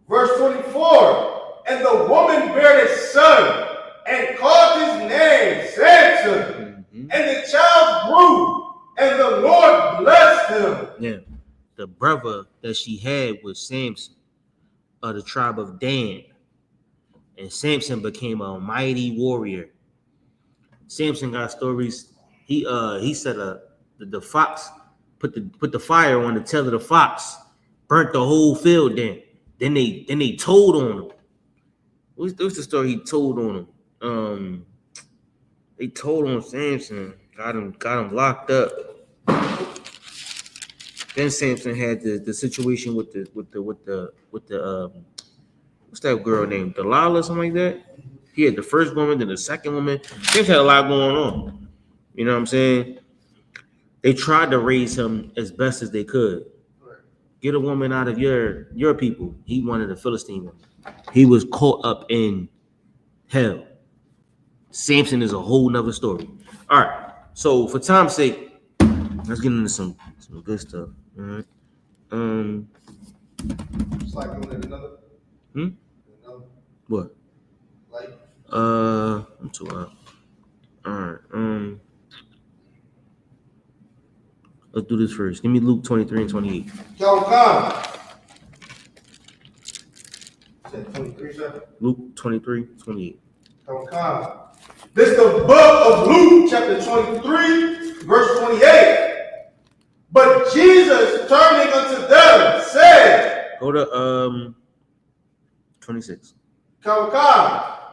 Verse 24. And the woman bare a son and called his name Samson. And the child grew, and the Lord blessed him. Yeah. The brother that she had was Samson of the tribe of Dan. And Samson became a mighty warrior. Samson got stories. He said the fox put the fire on the tail of the fox, burnt the whole field down. Then they told on him. What's the story he told on him? They told on Samson, got him locked up. Then Samson had the situation with the what's that girl named Delilah, something like that. He had the first woman, then the second woman. Samson had a lot going on. You know what I'm saying? They tried to raise him as best as they could. Get a woman out of your people. He wanted a Philistine woman. He was caught up in hell. Samson is a whole nother story. All right. So for time's sake, let's get into some good stuff. All right. It's like another. Another. What? Like. I'm too out. All right. Let's do this first. Give me Luke 23 and 28. Come. 23, sir? Luke 23, 28. Come. This is the book of Luke, chapter 23, verse 28. But Jesus, turning unto them, said, Go to 26. Come.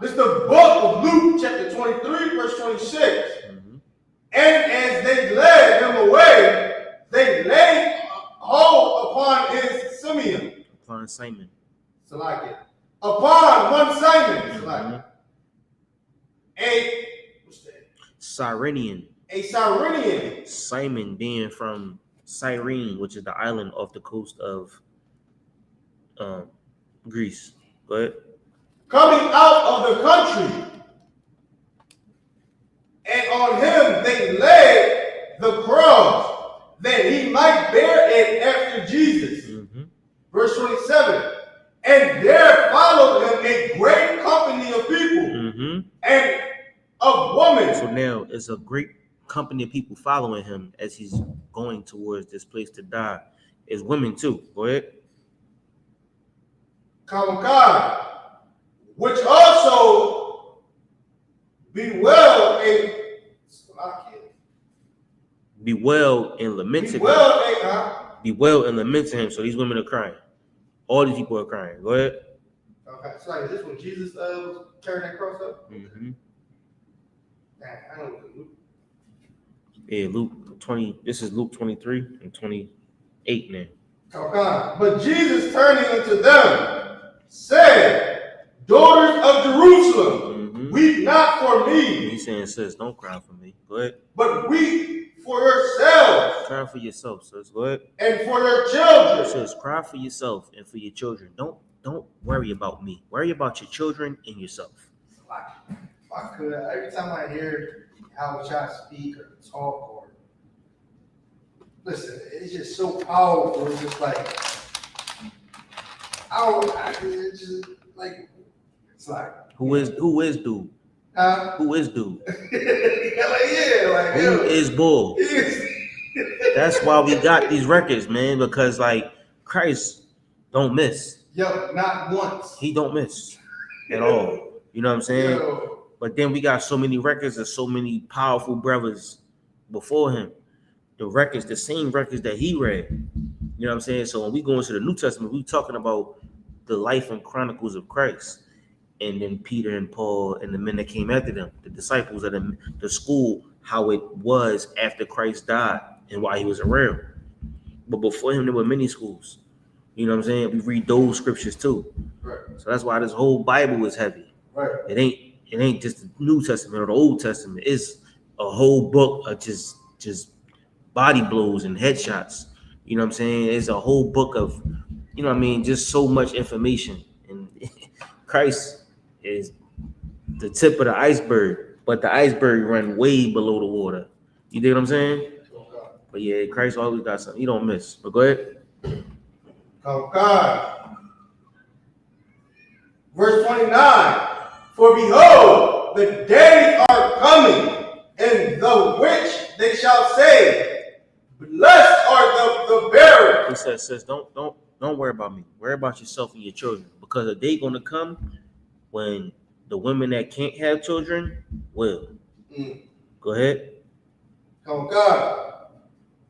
This is the book of Luke, chapter 23, verse 26. And as they led him away, they laid hold upon his Simeon. Upon Simon. Salaki. Upon one Simon. Salaki. Cyrenian. A Cyrenian. Simon being from Cyrene, which is the island off the coast of Greece. Go ahead. Coming out of the country. And on him they laid the cross, that he might bear it after Jesus. Verse 27. And there followed him a great company of people and of women. So now it's a great company of people following him as he's going towards this place to die. It's women too. Go ahead. Kamkai, which also bewailed and lamented him. So these women are crying. All these people are crying. Go ahead. Okay, so is this when Jesus was carrying that cross up? Yeah, Luke 20. This is Luke 23 and 28 now. Okay, but Jesus turning unto them said, Daughters of Jerusalem, weep not for me. He's saying, sis, don't cry for me. Go ahead. But weep for yourselves. Cry for yourself, sis. Go ahead. And for your children. Sis, cry for yourself and for your children. Don't worry about me. Worry about your children and yourself. If I could, every time I hear YAHUSHUA speak or talk or listen, it's just so powerful. It's just like it's just like it's like who is dude? Who is dude? Who is bull? That's why we got these records, man, because like Christ don't miss. Yo, not once. He don't miss at all. You know what I'm saying? Yo. But then we got so many records of so many powerful brothers before him. The records, the same records that he read. You know what I'm saying? So when we go into the New Testament, we talking about the life and chronicles of Christ. And then Peter and Paul and the men that came after them, the disciples of the school, how it was after Christ died and while he was around. But before him, there were many schools. You know what I'm saying? We read those scriptures too. Right. So that's why this whole Bible is heavy. Right. It ain't just the New Testament or the Old Testament. It's a whole book of just body blows and headshots. You know what I'm saying? It's a whole book of, you know what I mean, just so much information. And Christ is the tip of the iceberg, but the iceberg run way below the water. You dig what I'm saying? But yeah, Christ always got something. He don't miss. But go ahead. Oh God. Verse 29. For behold, the days are coming, in the which they shall say, blessed are the barren. He says, don't worry about me. Worry about yourself and your children, because a day gonna come when the women that can't have children will. Go ahead. Oh God.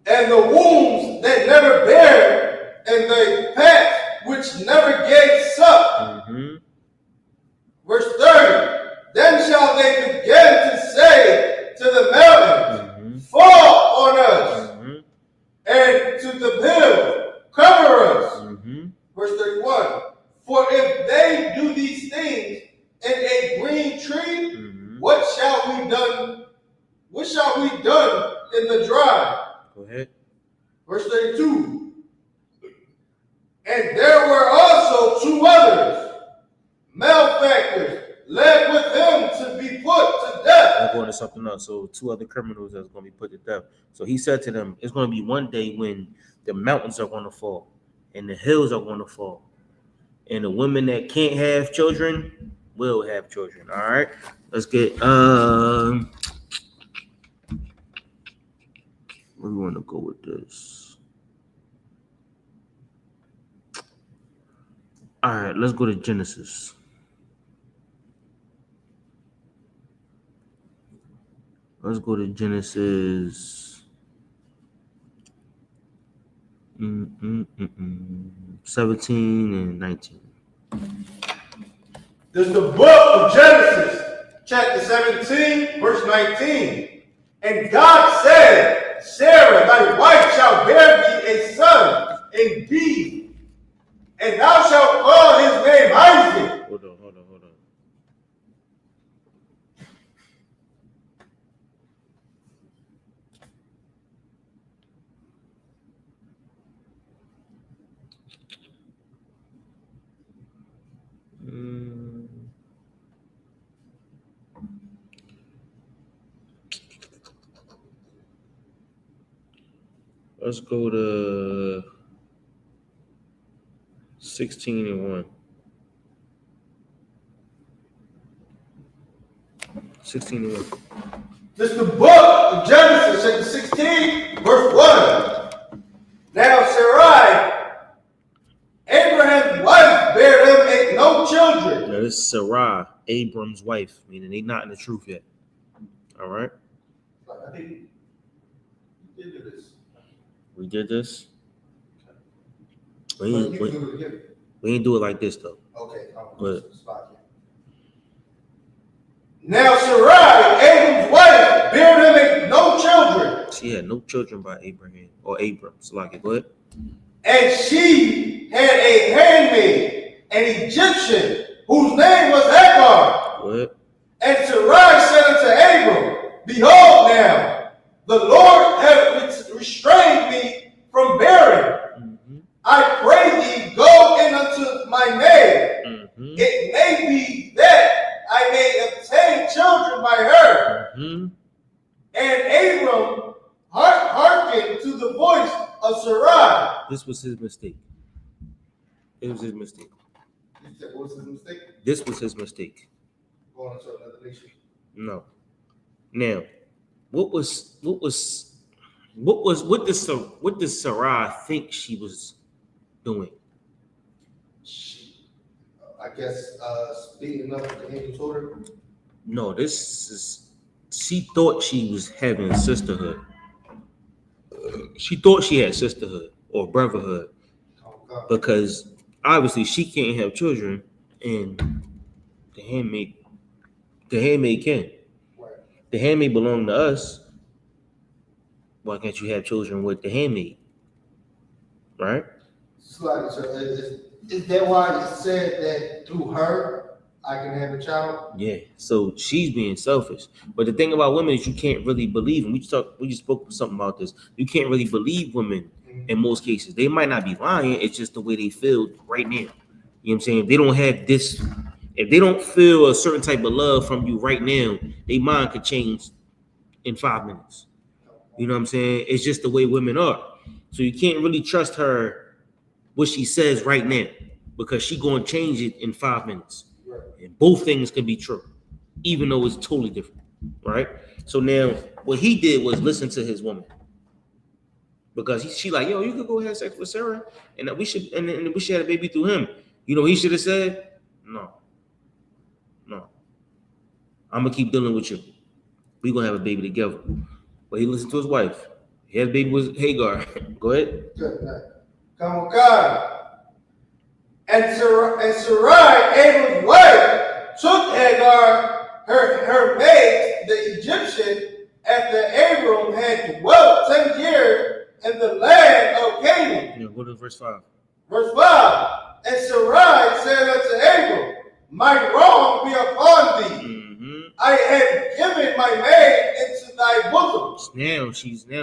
And the wombs that never bare, and the paps which never gave suck. Verse 30. Then shall they begin to say to the mountains, fall on us, and to the hill, cover us. Verse 31. For if they do these things in a green tree, what shall we done? What shall we done in the dry? Go ahead. Verse 32. And there were also two others, malefactors, led with him to be put to death. I'm going to something else. So 2 other criminals that's going to be put to death. So he said to them, it's going to be one day when the mountains are going to fall and the hills are going to fall. And the women that can't have children will have children. All right. Let's get where we want to go with this. All right, let's go to Genesis. Let's go to Genesis 17 and 19. This is the book of Genesis, chapter 17, verse 19. And God said, Sarah, thy wife shall bear thee a son indeed, and thou shalt call his name Isaac. Hold on. Let's go to 16 and 1. 16 and 1. This is the book of Genesis, chapter 16, verse 1. Now Sarai, Abraham's wife, bare him no children. Now this is Sarai, Abram's wife, meaning they not in the truth yet. All right. I think we did this. We did this. We ain't do it like this though. Okay. But now Sarai, Abram's wife, bare him no children. She had no children by Abraham or Abram. So like it, go ahead. And she had a handmaid, an Egyptian, whose name was Hagar. Go ahead. And Sarai said unto Abram, behold now, the Lord hath restrained me from bearing. I pray thee, go in unto my maid. It may be that I may obtain children by her. And Abram hearkened to the voice of Sarai. This was his mistake. It was his mistake. What was his mistake? This was his mistake. Going into another nation. No. Now, what did Sarai think she was doing? I guess speeding up the angel told her. No, she thought she was having a sisterhood. She thought she had sisterhood or brotherhood because obviously she can't have children and the handmaid can. The handmaid belonged to us. Why can't you have children with the handmaid? Right? Is that why it said that through her I can have a child? Yeah. So she's being selfish. But the thing about women is you can't really believe, and we just spoke something about this. You can't really believe women in most cases. They might not be lying. It's just the way they feel right now. You know what I'm saying? If they don't have this, if they don't feel a certain type of love from you right now, their mind could change in 5 minutes. You know what I'm saying? It's just the way women are. So you can't really trust her what she says right now, because she gonna change it in 5 minutes. Right. And both things can be true, even though it's totally different, right? So now what he did was listen to his woman, because she like, yo, you could go have sex with Sarah, and we should, and we should have a baby through him. You know, he should have said, no, I'm gonna keep dealing with you. We gonna have a baby together. But he listened to his wife. He had a baby with Hagar. Go ahead. Good. Come on, God. And Sarai, Abram's wife, took Hagar, her maid, the Egyptian, after Abram had dwelt 10 years in the land of Canaan. Yeah, go to verse 5. Verse 5. And Sarai said unto Abram, my wrong be upon thee. I have given my maid into thy bosom. Now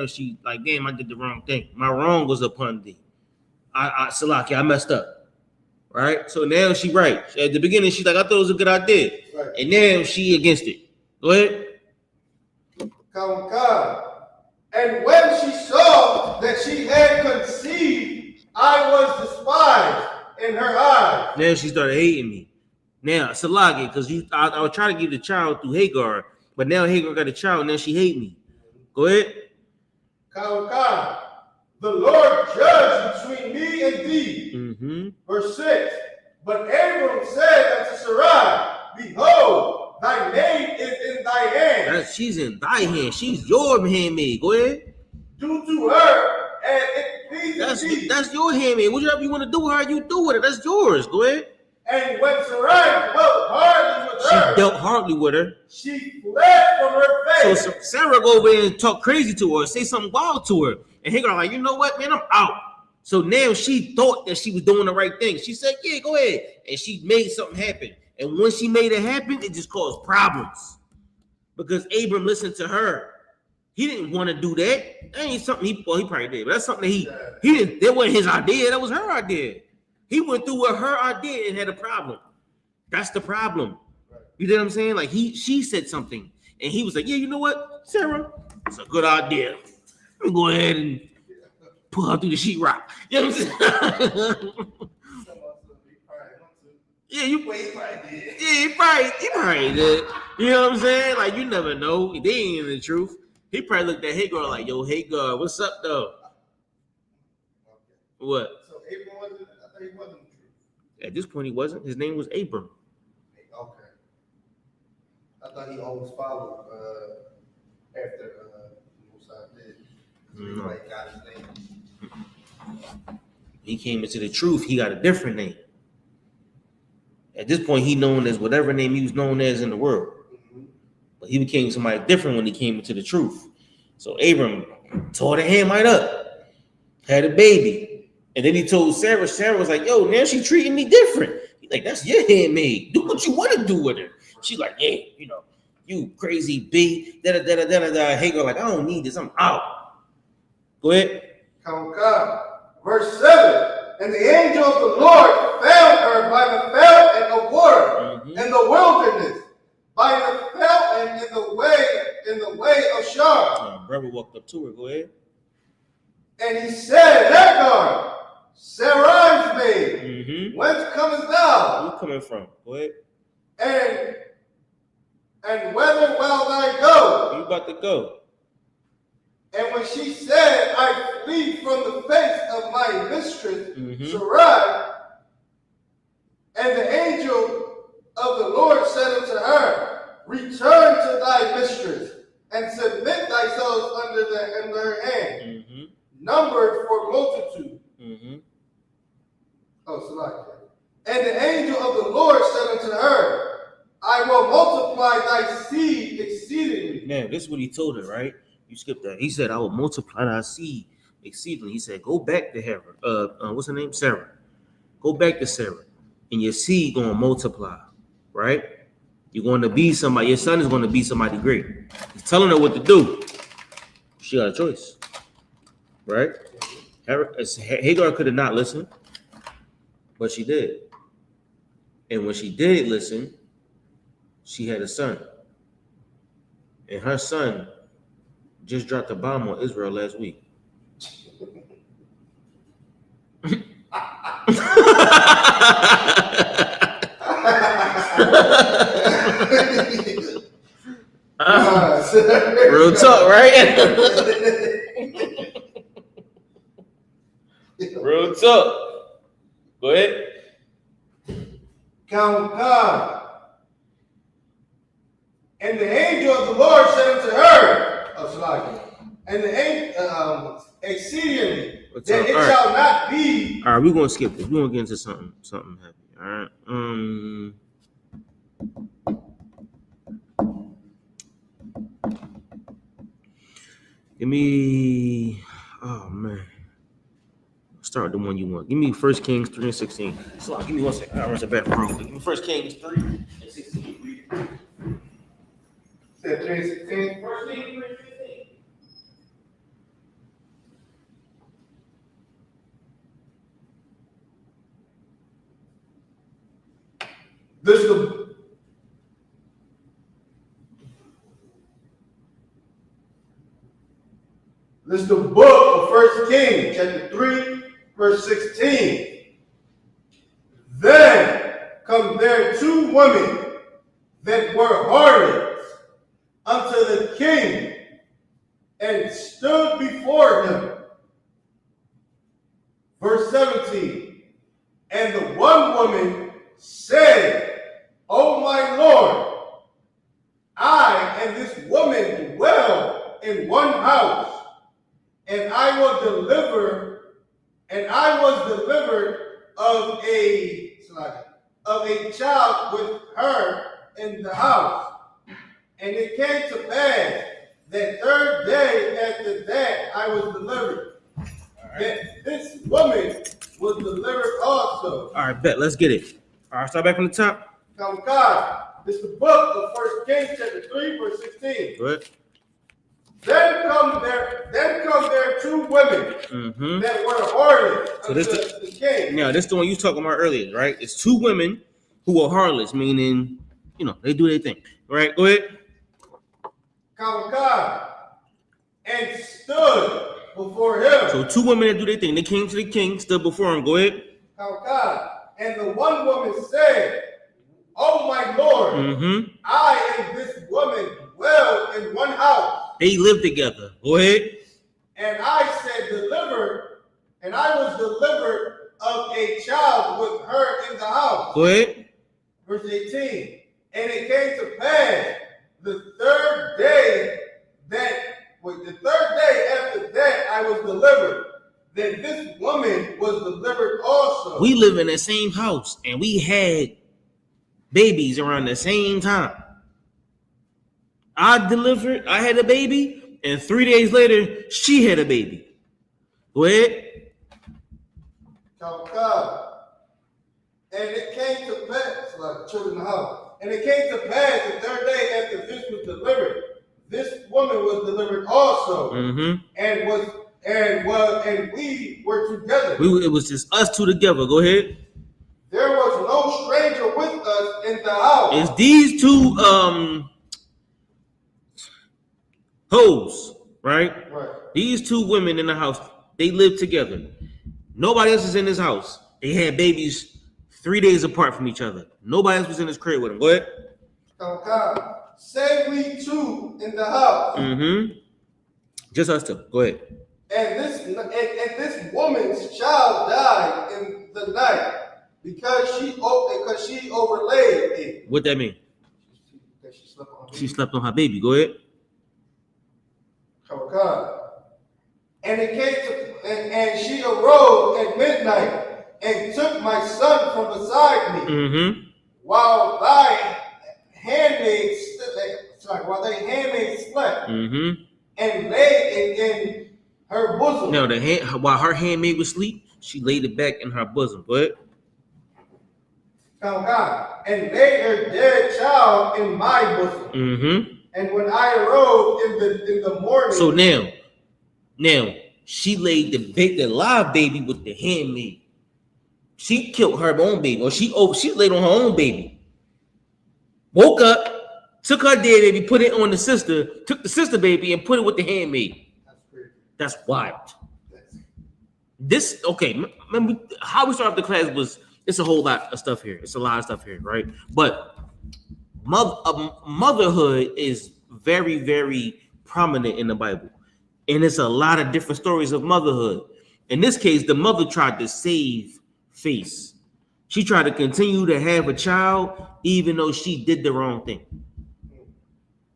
she like, damn, I did the wrong thing. My wrong was upon thee. Salaki, I messed up. Right? So now she right. At the beginning, she's like, I thought it was a good idea. Right. And now she against it. Go ahead. Come. And when she saw that she had conceived, I was despised in her eyes. Now she started hating me. Now, Salaki, because I was trying to give the child through Hagar, but now Hagar got a child, now she hate me. Go ahead. Come. The Lord judge between me and thee. Verse 6. But Abram said unto Sarai, behold, thy maid is in thy hand. She's in thy hand. She's your handmaid. Go ahead. Do to her as it pleases thee. That's your handmaid. Whatever you want to do with her, you do with it. That's yours. Go ahead. And when Sarai dealt hardly with her, she dealt hardly with her. She fled from her face. So Sarah go over there and talk crazy to her, say something wild to her. And Hagar like, you know what, man, I'm out. So now she thought that she was doing the right thing. She said, yeah, go ahead. And she made something happen. And when she made it happen, it just caused problems. Because Abram listened to her. He didn't want to do that. That ain't something he probably did. But that's something that he didn't, that wasn't his idea. That was her idea. He went through with her idea and had a problem. That's the problem. You know what I'm saying? Like she said something. And he was like, yeah, you know what, Sarah? It's a good idea. Let me go ahead and pull her through the sheetrock. You know what I'm saying? Yeah, he probably did. Yeah, he probably did. You know what I'm saying? Like, you never know. They ain't in the truth. He probably looked at Hagar like, yo, Hagar, what's up, though? What? So Abram wasn't, I thought he wasn't true. At this point, he wasn't. His name was Abram. Okay. I thought he always followed after Musa did. No. Like got his name. He came into the truth. He got a different name. At this point, he known as whatever name he was known as in the world. But he became somebody different when he came into the truth. So Abram tore the Hamite up, had a baby. And then he told Sarah, Sarah was like, yo, now she treating me different. He's like, that's your handmaid. Do what you want to do with her. She's like, yeah, you know, you crazy B. Hagar like, I don't need this. I'm out. Go ahead. Come. Verse 7. And the angel of the Lord found her by the fountain of water in the wilderness, by the fountain in the way of Shur. Brother walked up to her. Go ahead. And he said, Hagar, Sarai's maid, whence comest thou? Where you coming from? Go ahead. And whither wilt thou go? Where you about to go? And when she said, I flee from the face of my mistress, Sarai, and the angel of the Lord said unto her, return to thy mistress, and submit thyself under her hand, numbered for multitude. And the angel of the Lord said unto her, I will multiply thy seed exceedingly. Now, this is what he told her, right? You skipped that. He said, I will multiply thy seed exceedingly. He said, go back to her. What's her name? Sarah. Go back to Sarah. And your seed going to multiply, right? You're going to be somebody. Your son is going to be somebody great. He's telling her what to do. She got a choice, right? Hagar could have not listened, but she did. And when she did listen, she had a son. And her son just dropped a bomb on Israel last week. Real talk, right? Real talk. Go ahead. Count God. And the angel of the Lord said unto her, and the angel, exceedingly, that it shall not be. All right, we're gonna skip this. We're gonna get into something happy. All right. Give me. Oh man. Start with the one you want. Give me 1 Kings 3:16. So give me 1 second. I'll run it back real quick. Give me 1 Kings 3:16. Said 3:16. 1 Kings 3:16. This is the book of 1 Kings, chapter 3, verse 16. Then come there 2 women that were harlots unto the king, and stood before him. Verse 17. And the one woman said, O my Lord, I and this woman dwell in one house, and I was delivered of a child with her in the house. And it came to pass that 3rd day after that I was delivered. That this woman was delivered also. All right, bet. Let's get it. All right, start back from the top. Come God. This is the book of 1 Kings, chapter 3, verse 16. Go ahead. Then come there 2 women that were harlots unto the king. Now, this is the one you was talking about earlier, right? It's 2 women who are harlots, meaning, they do their thing. All right, go ahead. Come God. And stood before him. So 2 women that do their thing. They came to the king, stood before him. Go ahead. Come God. And the one woman said, O my Lord, I and this woman dwell in one house. They live together. Go ahead. And I was delivered of a child with her in the house. Go ahead. Verse 18. And it came to pass the 3rd day after that I was delivered, that this woman was delivered also. We live in the same house, and we had babies around the same time. I had a baby, and 3 days later, she had a baby. Go ahead. And it came to pass, like children in the house, and it came to pass the 3rd day after this was delivered, this woman was delivered also, and we were together. It was just us 2 together. Go ahead. There was no stranger with us in the house. It's these 2 hoes, right? Right. These 2 women in the house, they live together. Nobody else is in this house. They had babies 3 days apart from each other. Nobody else was in this crib with them. Go ahead. Okay. Say we 2 in the house. Just us 2. Go ahead. And this woman's child died in the night because she overlaid it. What that mean? She slept on her baby. Go ahead. Okay. And it came to, and she arose at midnight and took my son from beside me, while thy handmaid slept, and laid it in her bosom. No, while her handmaid was asleep, she laid it back in her bosom. Go ahead. And laid her dead child in my bosom. And when I arose in the morning. So now she laid the live baby with the handmaid. She killed her own baby, or she laid on her own baby. Woke up, took her dead baby, put it on the sister, took the sister baby and put it with the handmaid. That's wild. Remember how we started off the class was, it's a whole lot of stuff here. It's a lot of stuff here, right? But motherhood is very, very prominent in the Bible. And it's a lot of different stories of motherhood. In this case, the mother tried to save face. She tried to continue to have a child, even though she did the wrong thing.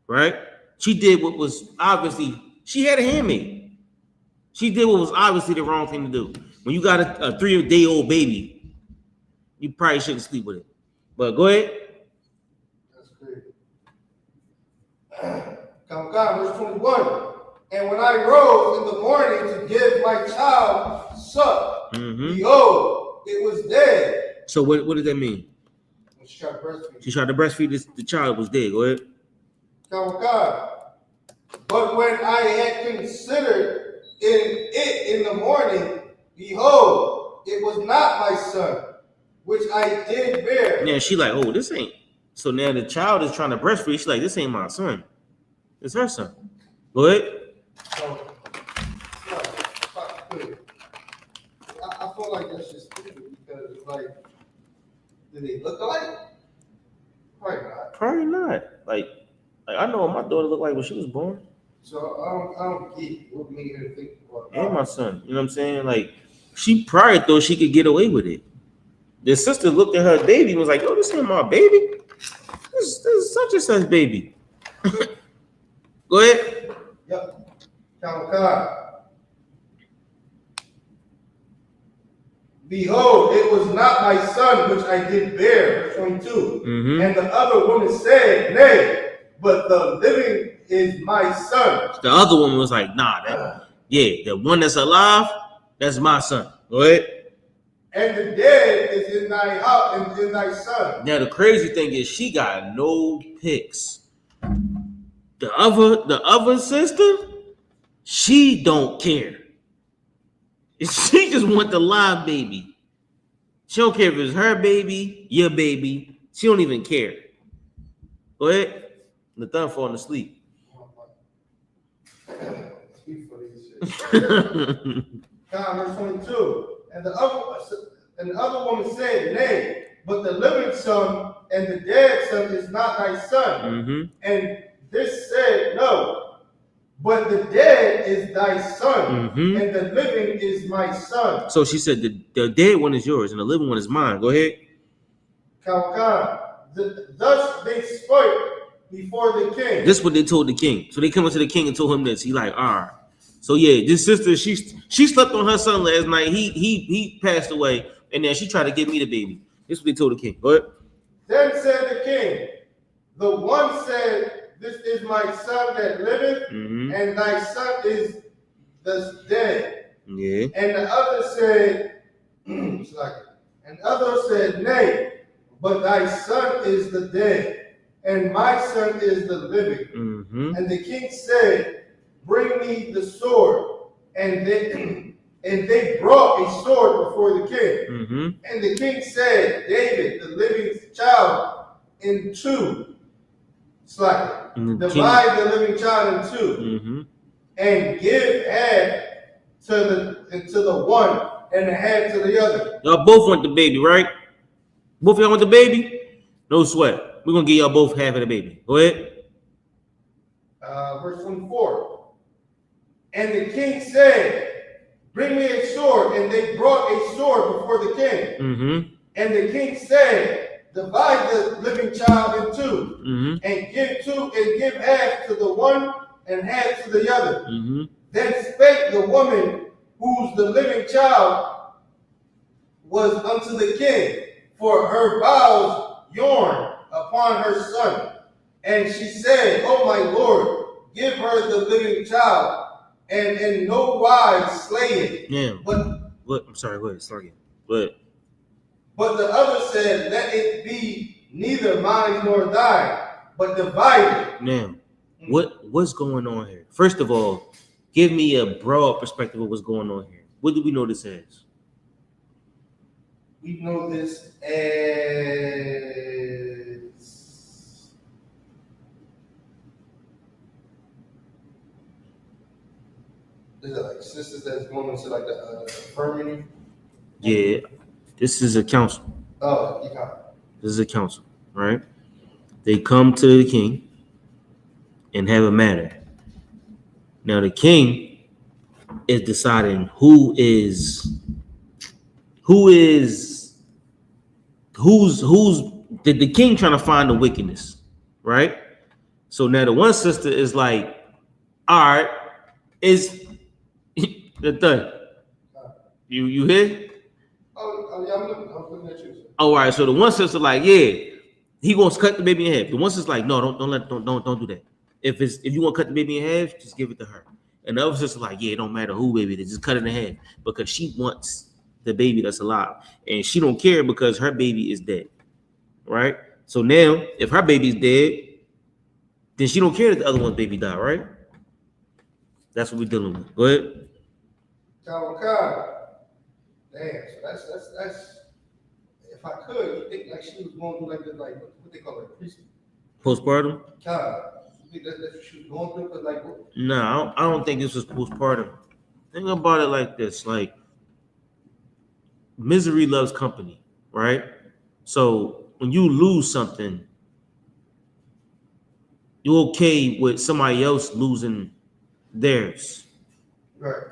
Right? She did what was obviously, she had a handmaid. She did what was obviously the wrong thing to do. When you got a 3-day-old baby, you probably shouldn't sleep with it. But go ahead. That's great. Verse 21. And when I rose in the morning to give my child suck, behold, it was dead. So what does that mean? She tried to breastfeed. She tried to breastfeed the child was dead. Go ahead. But when I had considered it in the morning, behold, it was not my son, which I did bear. Yeah, she like, oh, this ain't. So now the child is trying to breastfeed. She's like, this ain't my son. It's her son. Go ahead. So, I feel like that's just stupid because it's like, do they look alike? Probably not. Probably not. Like I know what my daughter looked like when she was born. So I don't get what made her think about that. And my son. You know what I'm saying? Like she probably thought she could get away with it. The sister looked at her baby and was like, yo, this ain't my baby. This is such and such baby. Go ahead. Yep. Behold, it was not my son which I did bear, verse 22. And the other woman said, nay, but the living is my son. The other woman was like, nah, the one that's alive, that's my son. Go ahead. And the dead is in thy house and in thy son. Now the crazy thing is she got no pics. The other sister, she don't care. She just want the live baby. She don't care if it's her baby, your baby. She don't even care. Go ahead. Nathan falling asleep. Verse 22. And the other woman said, nay, but the living son and the dead son is not thy son. And this said, no, but the dead is thy son, and the living is my son. So she said, the dead one is yours, and the living one is mine. Go ahead. Thus they spoke before the king. This is what they told the king. So they come up to the king and told him this. He like, all right. So yeah, this sister, she slept on her son last night. He passed away, and then she tried to give me the baby. This is what they told the king. Go ahead. Then said the king, the one said, this is my son that liveth, and thy son is the dead. Yeah. And the other said, and the other said, nay, but thy son is the dead, and my son is the living. And the king said, bring me the sword. And they brought a sword before the king. And the king said, David, the living child, in two. Divide the living child in two, and give half to the one and the half to the other. Y'all both want the baby, right? Both of y'all want the baby? No sweat. We're gonna give y'all both half of the baby. Go ahead. Verse 24. And the king said, bring me a sword, and they brought a sword before the king. And the king said, divide the living child in two, and give half to the one and half to the other. Then spake the woman whose the living child was unto the king, for her bowels yearned upon her son. And she said, O my lord, give her the living child, and in no wise slay it. Yeah. But I'm sorry, go ahead, start again. But the other said, let it be neither mine nor thine, but divided. Now, what's going on here? First of all, give me a broad perspective of what's going on here. What do we know this as? We know this as, is it like sisters that's going into like the infirmary? Yeah, this is a council. Oh, yeah. This is a council, right? They come to the king and have a matter. Now the king is deciding who's the king trying to find the wickedness, right? So now the one sister is like, all right, is the thing. You hear? Yeah, I'm looking at you. All right, so the one sister like, yeah, he wants to cut the baby in half. The one sister's like, no, don't do that. If you want to cut the baby in half, just give it to her. And the other sister's like, yeah, it don't matter who baby it is, just cut it in half because she wants the baby that's alive, and she don't care because her baby is dead, right? So now, if her baby's dead, then she don't care that the other one's baby died, right? That's what we're dealing with. Go ahead. YAHUAH. Damn, so that's. If I could, you think like she was going through like this, like what they call it, Postpartum? you think that's what she was going through? Cause like, No, I don't think this was postpartum. Think about it like this: like misery loves company, right? So when you lose something, you're okay with somebody else losing theirs. right.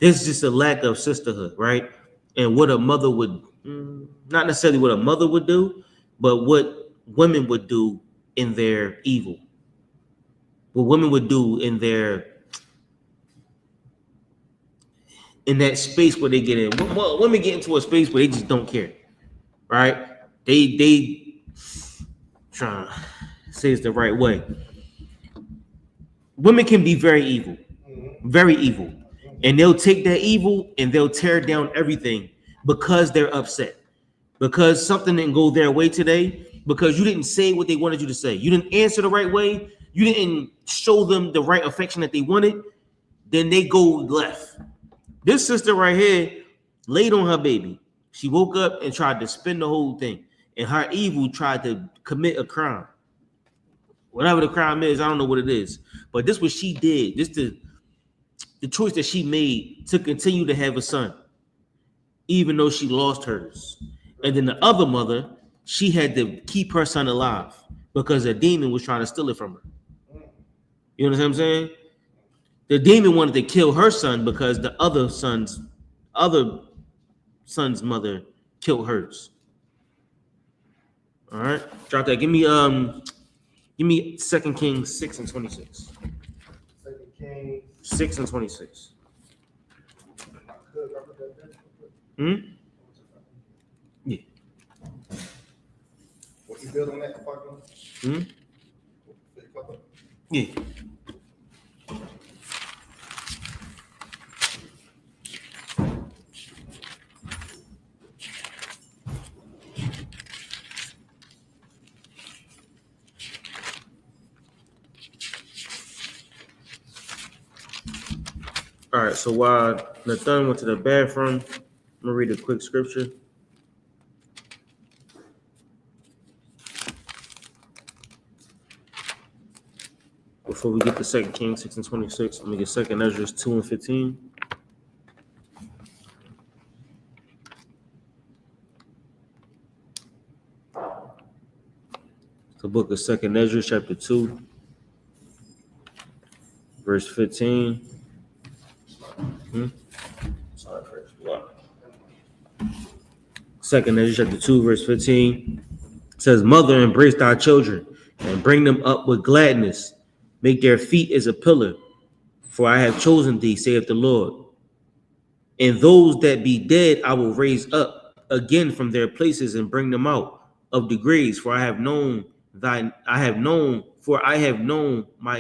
There's just a lack of sisterhood, right? And what a mother would, not necessarily what a mother would do, but what women would do in their evil. What women would do in that space where they get in. Women get into a space where they just don't care, right? They trying to say it's the right way. Women can be very evil, very evil. And they'll take that evil and they'll tear down everything because they're upset. Because something didn't go their way today. Because you didn't say what they wanted you to say. You didn't answer the right way. You didn't show them the right affection that they wanted. Then they go left. This sister right here laid on her baby. She woke up and tried to spin the whole thing. And her evil tried to commit a crime. Whatever the crime is, I don't know what it is. But this is what she did. This the choice that she made to continue to have a son, even though she lost hers. And then the other mother, she had to keep her son alive because a demon was trying to steal it from her. You know what I'm saying? The demon wanted to kill her son because the other son's mother killed hers. All right, drop that. Give me 2 Kings 6 and 26. 2 Kings 6 and 26. Yeah. What you build on that? Yeah. All right, so while Nathan went to the bathroom, I'm gonna read a quick scripture. Before we get to 2 Kings 6 and 26, let me get 2 Ezra 2 and 15. The book of 2 Ezra, chapter 2, verse 15. Sorry, first. 2 Ezra, chapter 2, verse 15. It says, Mother, embrace thy children and bring them up with gladness. Make their feet as a pillar, for I have chosen thee, saith the Lord. And those that be dead I will raise up again from their places and bring them out of the graves, for I have known my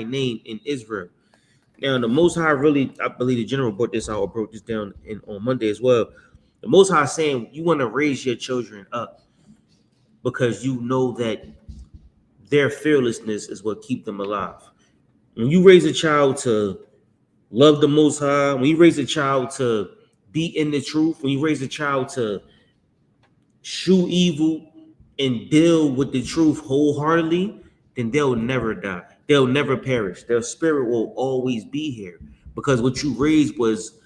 name in Israel. Now, the Most High really, I believe the general brought this out or broke this down on Monday as well. The Most High is saying you want to raise your children up because you know that their fearlessness is what keeps them alive. When you raise a child to love the Most High, when you raise a child to be in the truth, when you raise a child to shun evil and deal with the truth wholeheartedly, then they'll never die. They'll never perish. Their spirit will always be here because what you raised was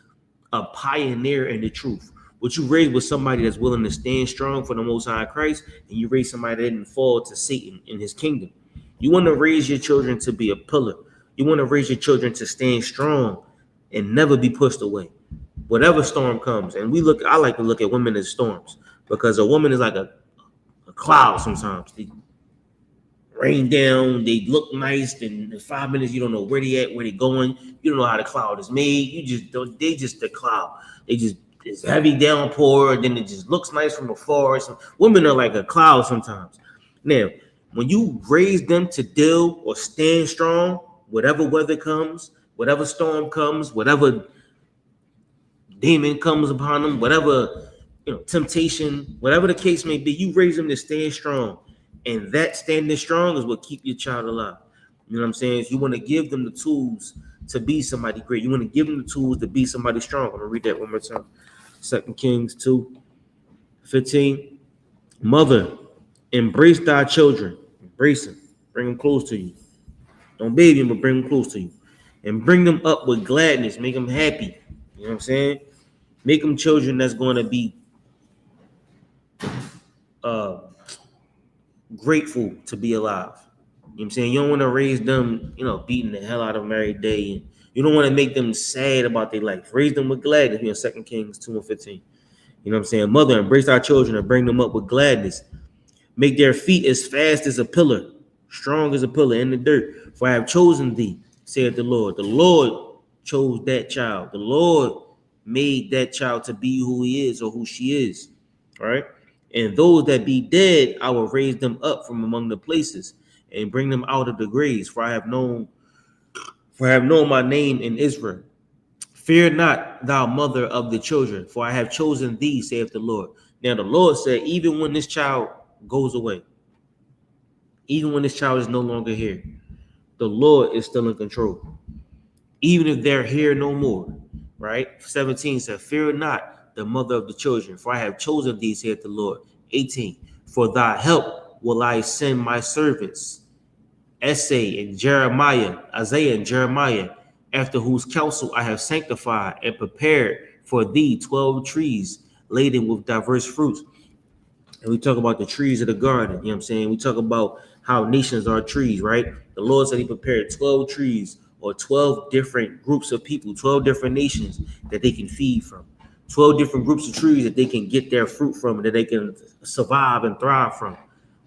a pioneer in the truth. What you raised was somebody that's willing to stand strong for the Most High Christ, and you raised somebody that didn't fall to Satan in his kingdom. You want to raise your children to be a pillar. You want to raise your children to stand strong and never be pushed away, whatever storm comes. And I like to look at women as storms, because a woman is like a cloud sometimes. They rain down, they look nice, and in 5 minutes you don't know where they at, where they going. You don't know how the cloud is made. They just the cloud. It's heavy downpour, and then it just looks nice from afar. So women are like a cloud sometimes. Now, when you raise them to deal or stand strong, whatever weather comes, whatever storm comes, whatever demon comes upon them, whatever temptation, whatever the case may be, you raise them to stand strong. And that standing strong is what keep your child alive. You know what I'm saying? You want to give them the tools to be somebody great. You want to give them the tools to be somebody strong. I'm going to read that one more time. 2 Kings 2:15. Mother, embrace thy children. Embrace them. Bring them close to you. Don't baby them, but bring them close to you. And bring them up with gladness. Make them happy. You know what I'm saying? Make them children that's going to be grateful to be alive. You know what I'm saying? You don't want to raise them, beating the hell out of them every day. And you don't want to make them sad about their life. Raise them with gladness. 2 Kings 2:15. You know what I'm saying? Mother, embrace our children and bring them up with gladness. Make their feet as fast as a pillar, strong as a pillar in the dirt. For I have chosen thee, saith the Lord. The Lord chose that child. The Lord made that child to be who he is or who she is. All right? And those that be dead, I will raise them up from among the places and bring them out of the graves. For I have known my name in Israel. Fear not, thou mother of the children, for I have chosen thee, saith the Lord. Now the Lord said, even when this child goes away, even when this child is no longer here, the Lord is still in control. Even if they're here no more, right? 17 said, fear not the mother of the children, for I have chosen thee, saith the Lord. 18, for thy help will I send my servants, Isaiah and Jeremiah, after whose counsel I have sanctified and prepared for thee 12 trees laden with diverse fruits. And we talk about the trees of the garden, you know what I'm saying? We talk about how nations are trees, right? The Lord said he prepared 12 trees or 12 different groups of people, 12 different nations that they can feed from, 12 different groups of trees that they can get their fruit from, that they can survive and thrive from.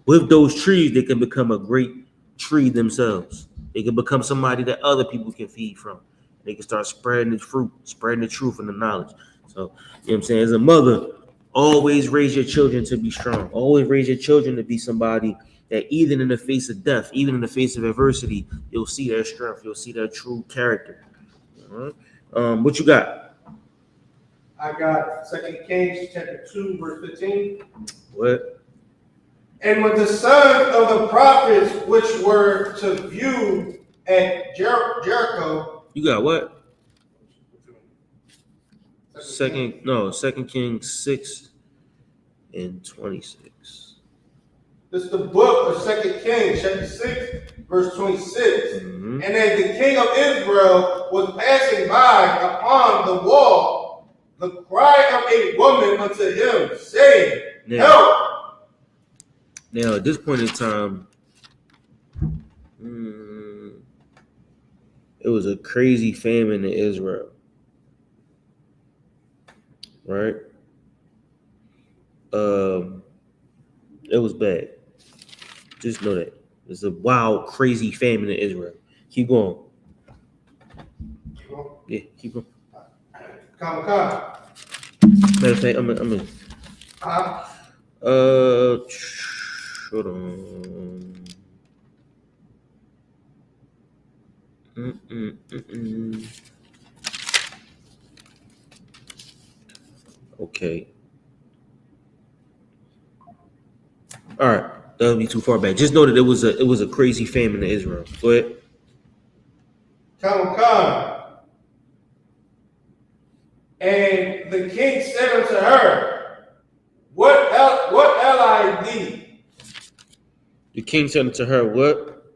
With those trees, they can become a great tree themselves. They can become somebody that other people can feed from. They can start spreading the fruit, spreading the truth and the knowledge. So, you know what I'm saying? As a mother, always raise your children to be strong. Always raise your children to be somebody that even in the face of death, even in the face of adversity, you'll see their strength. You'll see their true character. All right. What you got? I got 2 Kings chapter 2, verse 15. What? And when the sons of the prophets which were to view at Jericho. You got what? 2 Kings 6 and 26. This is the book of 2 Kings, chapter 6, verse 26. Mm-hmm. And as the king of Israel was passing by upon the wall, the cry of a woman unto him, saying, help! Now, at this point in time, it was a crazy famine in Israel, right? It was bad. Just know that. It's a wild, crazy famine in Israel. Keep going. Yeah, keep going. Come. Matter of fact, I'm in. Hold on. Okay. All right. That would be too far back. Just know that it was a crazy famine in Israel. Go ahead. Come. And the king said unto her, What ally thee? The king said unto her, what?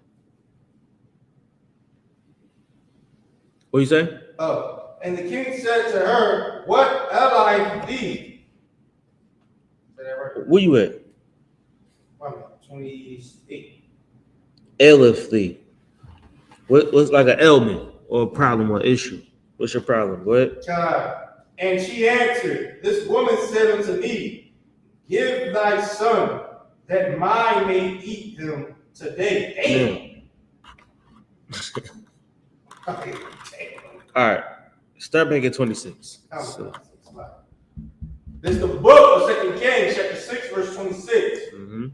What you say? And the king said to her, What ally thee? Say that right? Where you at? 28. Aleph thee. What's like an ailment or a problem or issue? What's your problem? Go ahead. God. And she answered, this woman said unto me, give thy son, that mine may eat him today. Damn. Okay, All right. Start back at 26. so. This is the book of 2 Kings, chapter 6, verse 26. Mm-hmm.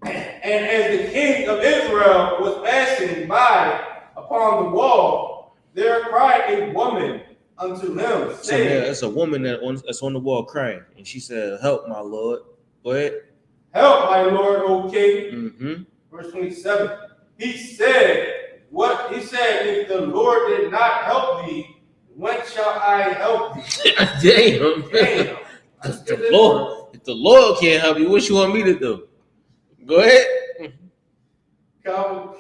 And as the king of Israel was passing by upon the wall, there cried a woman unto him, saying, so there's a woman that's on the wall crying, and she said, help, my Lord. Go ahead. help, my Lord, O king. Mm-hmm. Verse 27. He said, what? He said, if the Lord did not help thee, when shall I help thee? Damn. Damn. If the Lord can't help you, what you want me to do? Go ahead. Come.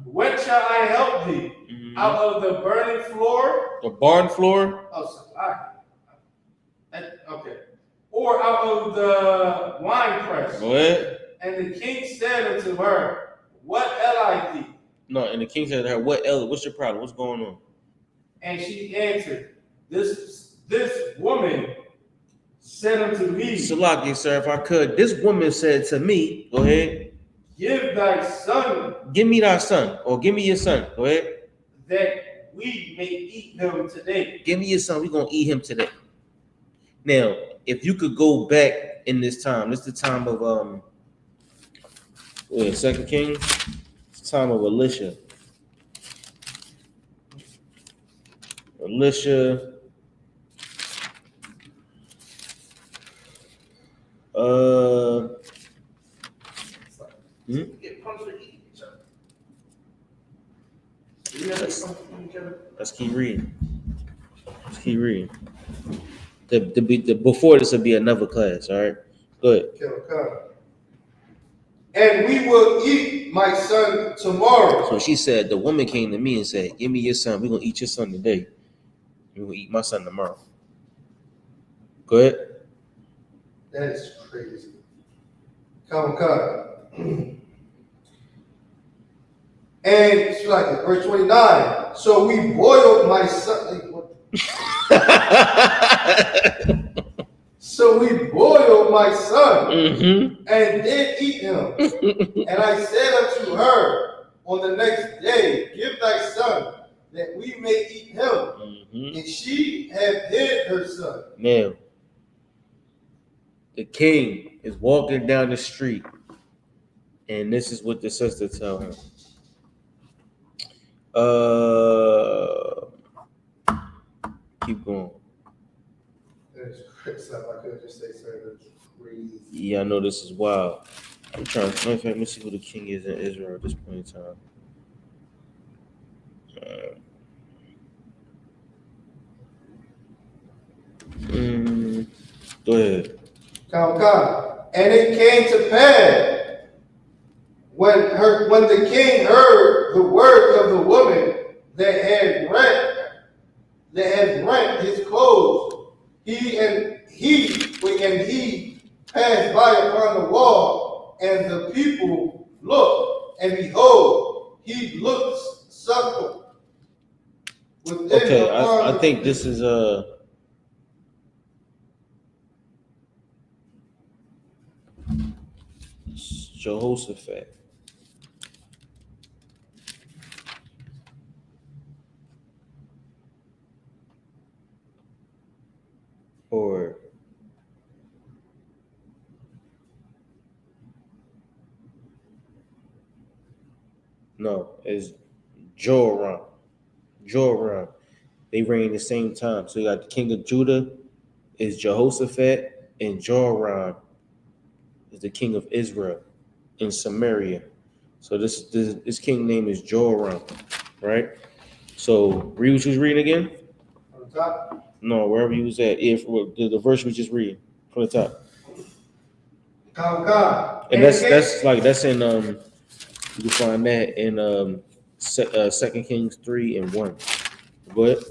When shall I help thee? Mm-hmm. Out of the burning floor? The barn floor? Oh, okay. Or out of the wine press? Go ahead. And the king said unto her, what ail thee? No, and the king said to her, what's your problem? What's going on? And she answered, this woman said unto me, Salaki, sir, if I could, this woman said to me, go ahead. give thy son. Give me thy son, or give me your son. Go ahead. That we may eat him today. Give me your son. We're going to eat him today. Now, if you could go back in this time, this is the time of 2 Kings, it's the time of Elisha. Let's keep reading. The before this will be another class, all right? Go ahead. And we will eat my son tomorrow. So she said, the woman came to me and said, give me your son. We're going to eat your son today. We're going to eat my son tomorrow. Go ahead. That is crazy. And she's like, verse 29. So we boiled my son. So we boiled my son and did eat him. And I said unto her on the next day, give thy son that we may eat him. And she had hid her son. Now, the king is walking down the street, and this is what the sister tell him. Keep going. That's crazy. I could just say something crazy. Yeah, I know this is wild. I'm trying. Matter of fact, let me see who the king is in Israel at this point in time. Go ahead. And it came to pass when the king heard the words of the woman that had rent his clothes, he passed by upon the wall, and the people looked, and behold, he looked succor. Okay, I think this is Jehoshaphat. Or no, it's Joram. They reign the same time. So you got the king of Judah is Jehoshaphat, and Joram is the king of Israel in Samaria. So this king name is Joram, right? So read what you was reading again. On the top? No, wherever you was at. If the verse we just read from the top. And that's in you can find that in 2 Kings 3:1. Go ahead.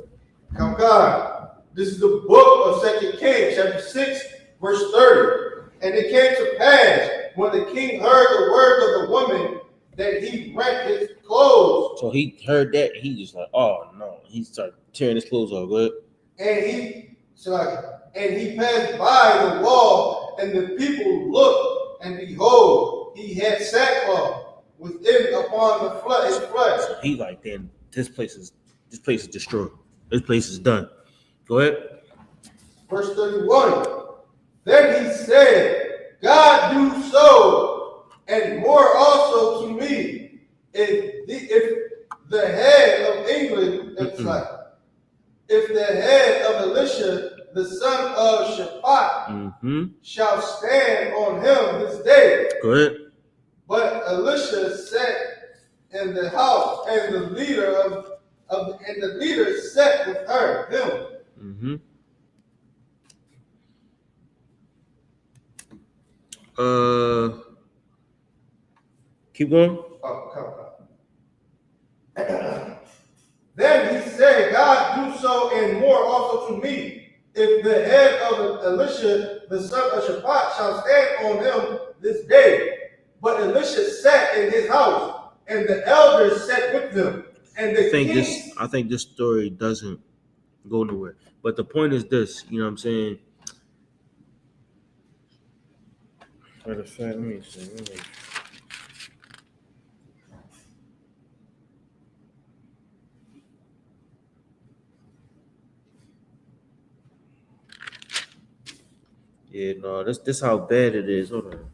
This is the book of 2 Kings, chapter 6, verse 30. And it came to pass when the king heard the words of the woman that he rent his clothes. So he heard that, he just like, oh no. He started tearing his clothes off. Go ahead. And he passed by the wall, and the people looked, and behold, he had sackcloth within upon his flesh. So he like, then this place is destroyed. This place is done. Go ahead. Verse 31. Then he said, God do so, and more also to me, if the head of England, if the head of Elisha, the son of Shaphat, shall stand on him this day. Go ahead. But Elisha sat in the house, and the leader sat with him. Keep going. Then he said, God do so and more also to me, if the head of Elisha, the son of Shaphat, shall stand on him this day. But Elisha sat in his house, and the elders sat with him. And I think this story doesn't go nowhere. But the point is this, you know what I'm saying? Matter of fact, let me see. Yeah, no, this how bad it is. Hold on.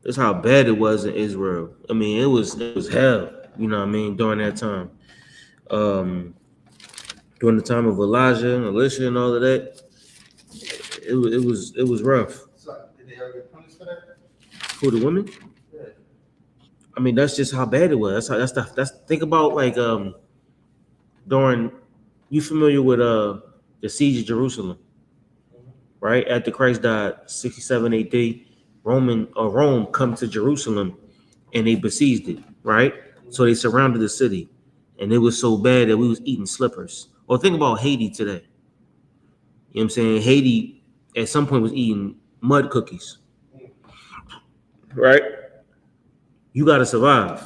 This how bad it was in Israel. I mean, it was hell, you know what I mean, during that time. During the time of Elijah and Elisha and all of that, it was rough. So, did they ever get punished for that? Who, the women? Yeah. I mean, that's just how bad it was. That's think about like during, you familiar with the siege of Jerusalem, right? After Christ died, 67 AD, Rome come to Jerusalem and they besieged it, right? So they surrounded the city, and it was so bad that we was eating slippers. Or think about Haiti today. You know what I'm saying? Haiti at some point was eating mud cookies, right? You got to survive.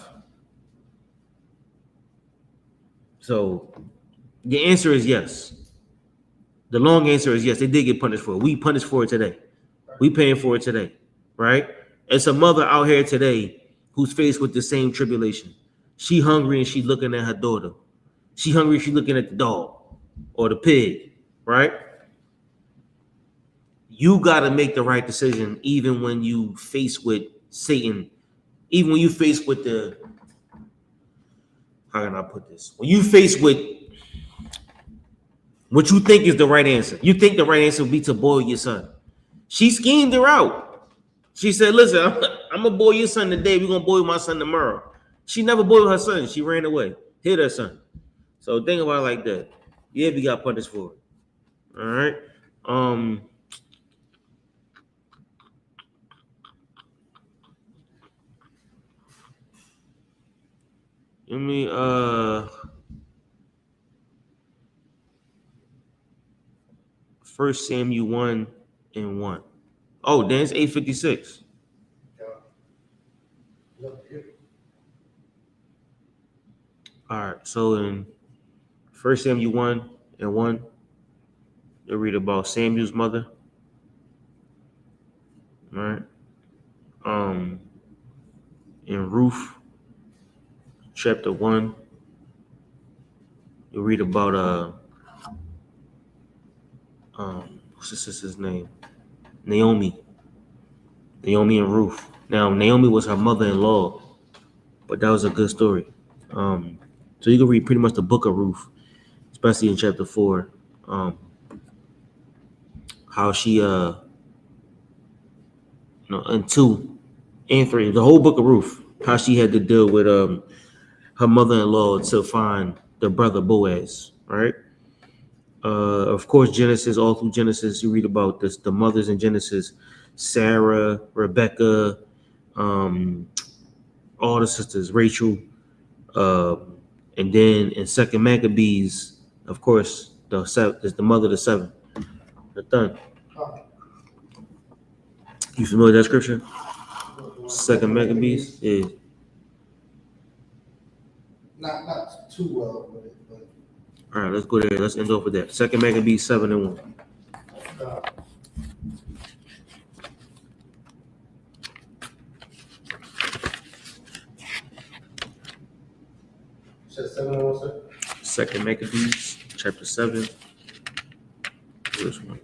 So the answer is yes. The long answer is yes. They did get punished for it. We punished for it today. We paying for it today, right? It's a mother out here today who's faced with the same tribulation. She hungry and she looking at her daughter. She hungry, she looking at the dog or the pig, right? You got to make the right decision even when you face with Satan, even when you face with the, how can I put this? When you face with what you think is the right answer. You think the right answer would be to boil your son. She schemed her out. She said, listen, I'm going to boil your son today. We're going to boil my son tomorrow. She never boiled her son. She ran away, hid her son. So think about it like that. Yeah, we got punished for it. All right. Let me 1 Samuel 1:1. Oh, then it's 8:56. All right, so in 1 Samuel 1:1, you read about Samuel's mother. All right. In Ruth chapter 1, you read about what's this sister's name? Naomi and Ruth. Now, Naomi was her mother-in-law, but that was a good story. So you can read pretty much the book of Ruth, especially in chapter 4, how she, and 2 and 3, the whole book of Ruth, how she had to deal with her mother-in-law to find the brother Boaz, right? Of course, Genesis, all through Genesis, you read about this, the mothers in Genesis, Sarah, Rebecca, all the sisters, Rachel, and then in 2 Maccabees, of course, is the mother of the 7, the third. You familiar with that scripture? Second Maccabees? Yeah. Not too well with it, but All right, let's go there. Let's end off with that. Second Maccabees 7:1. said 7 sir. Second Maccabees, chapter 7, verse 1.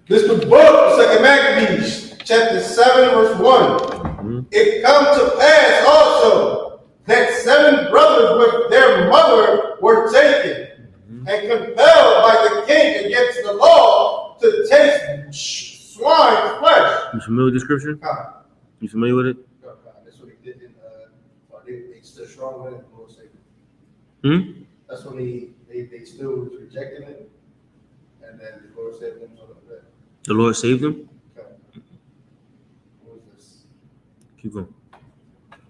This is the book of 2 Maccabees, chapter 7, verse 1. It come to pass also that 7 brothers with their mother were taken and compelled by the king against the law to taste swine's flesh. You familiar with the scripture? You familiar with it? That's what he did in, they stood strong with it, the Lord saved them. That's when they still was rejecting it, and then the Lord saved them. The Lord saved them? Okay. What was this? Keep going.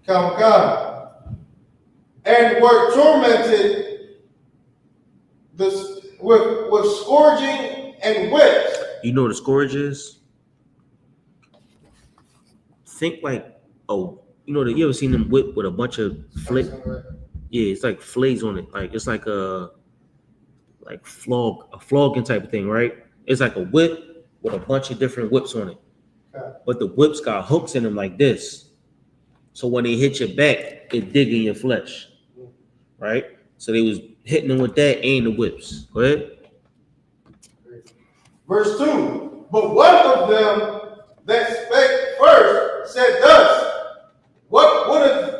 God. And were tormented with scourging and whips. You know what a scourge is? Think like, you ever seen them whip with a bunch of Yeah, it's like flays on it. Like it's like a flogging type of thing, right? It's like a whip with a bunch of different whips on it. Okay. But the whips got hooks in them like this. So when they hit your back, it dig in your flesh. Right? So they was hitting them with that and the whips. Go ahead. Verse 2. But one of them that spake first said thus, what wouldst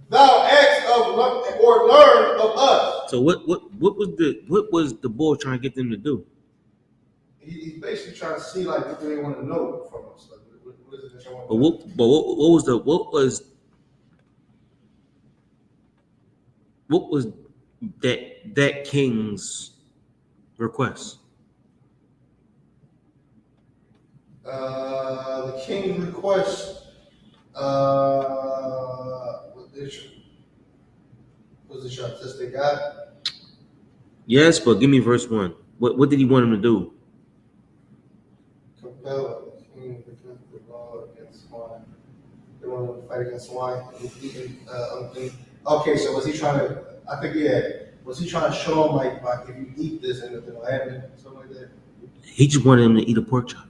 thou ask of or learn of us? So what was the boy trying to get them to do? He's basically trying to see like what they want to know from us. Like, what is it that you want to know? What was that king's request? The king's request was it trying to test their God? Yes, but give me verse 1. What did he want him to do? Compel the king because the law against swine. They want to fight against swine. Okay, so was he trying to? I think was he trying to show them like if you eat this and nothing will happen, something like that? He just wanted them to eat a pork chop.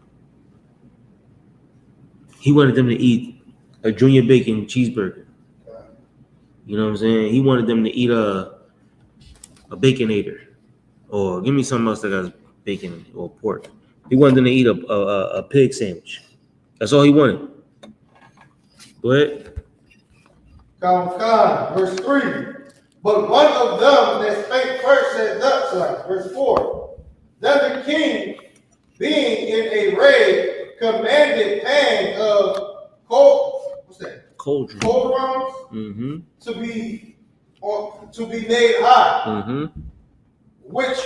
He wanted them to eat a junior bacon cheeseburger. You know what I'm saying? He wanted them to eat a Baconator, or give me something else that has bacon or pork. He wanted them to eat a pig sandwich. That's all he wanted. Go ahead. Verse 3. But one of them that spake first said thus, verse 4. Then the king, being in a rage, commanded pans of cauldrons to be made hot, which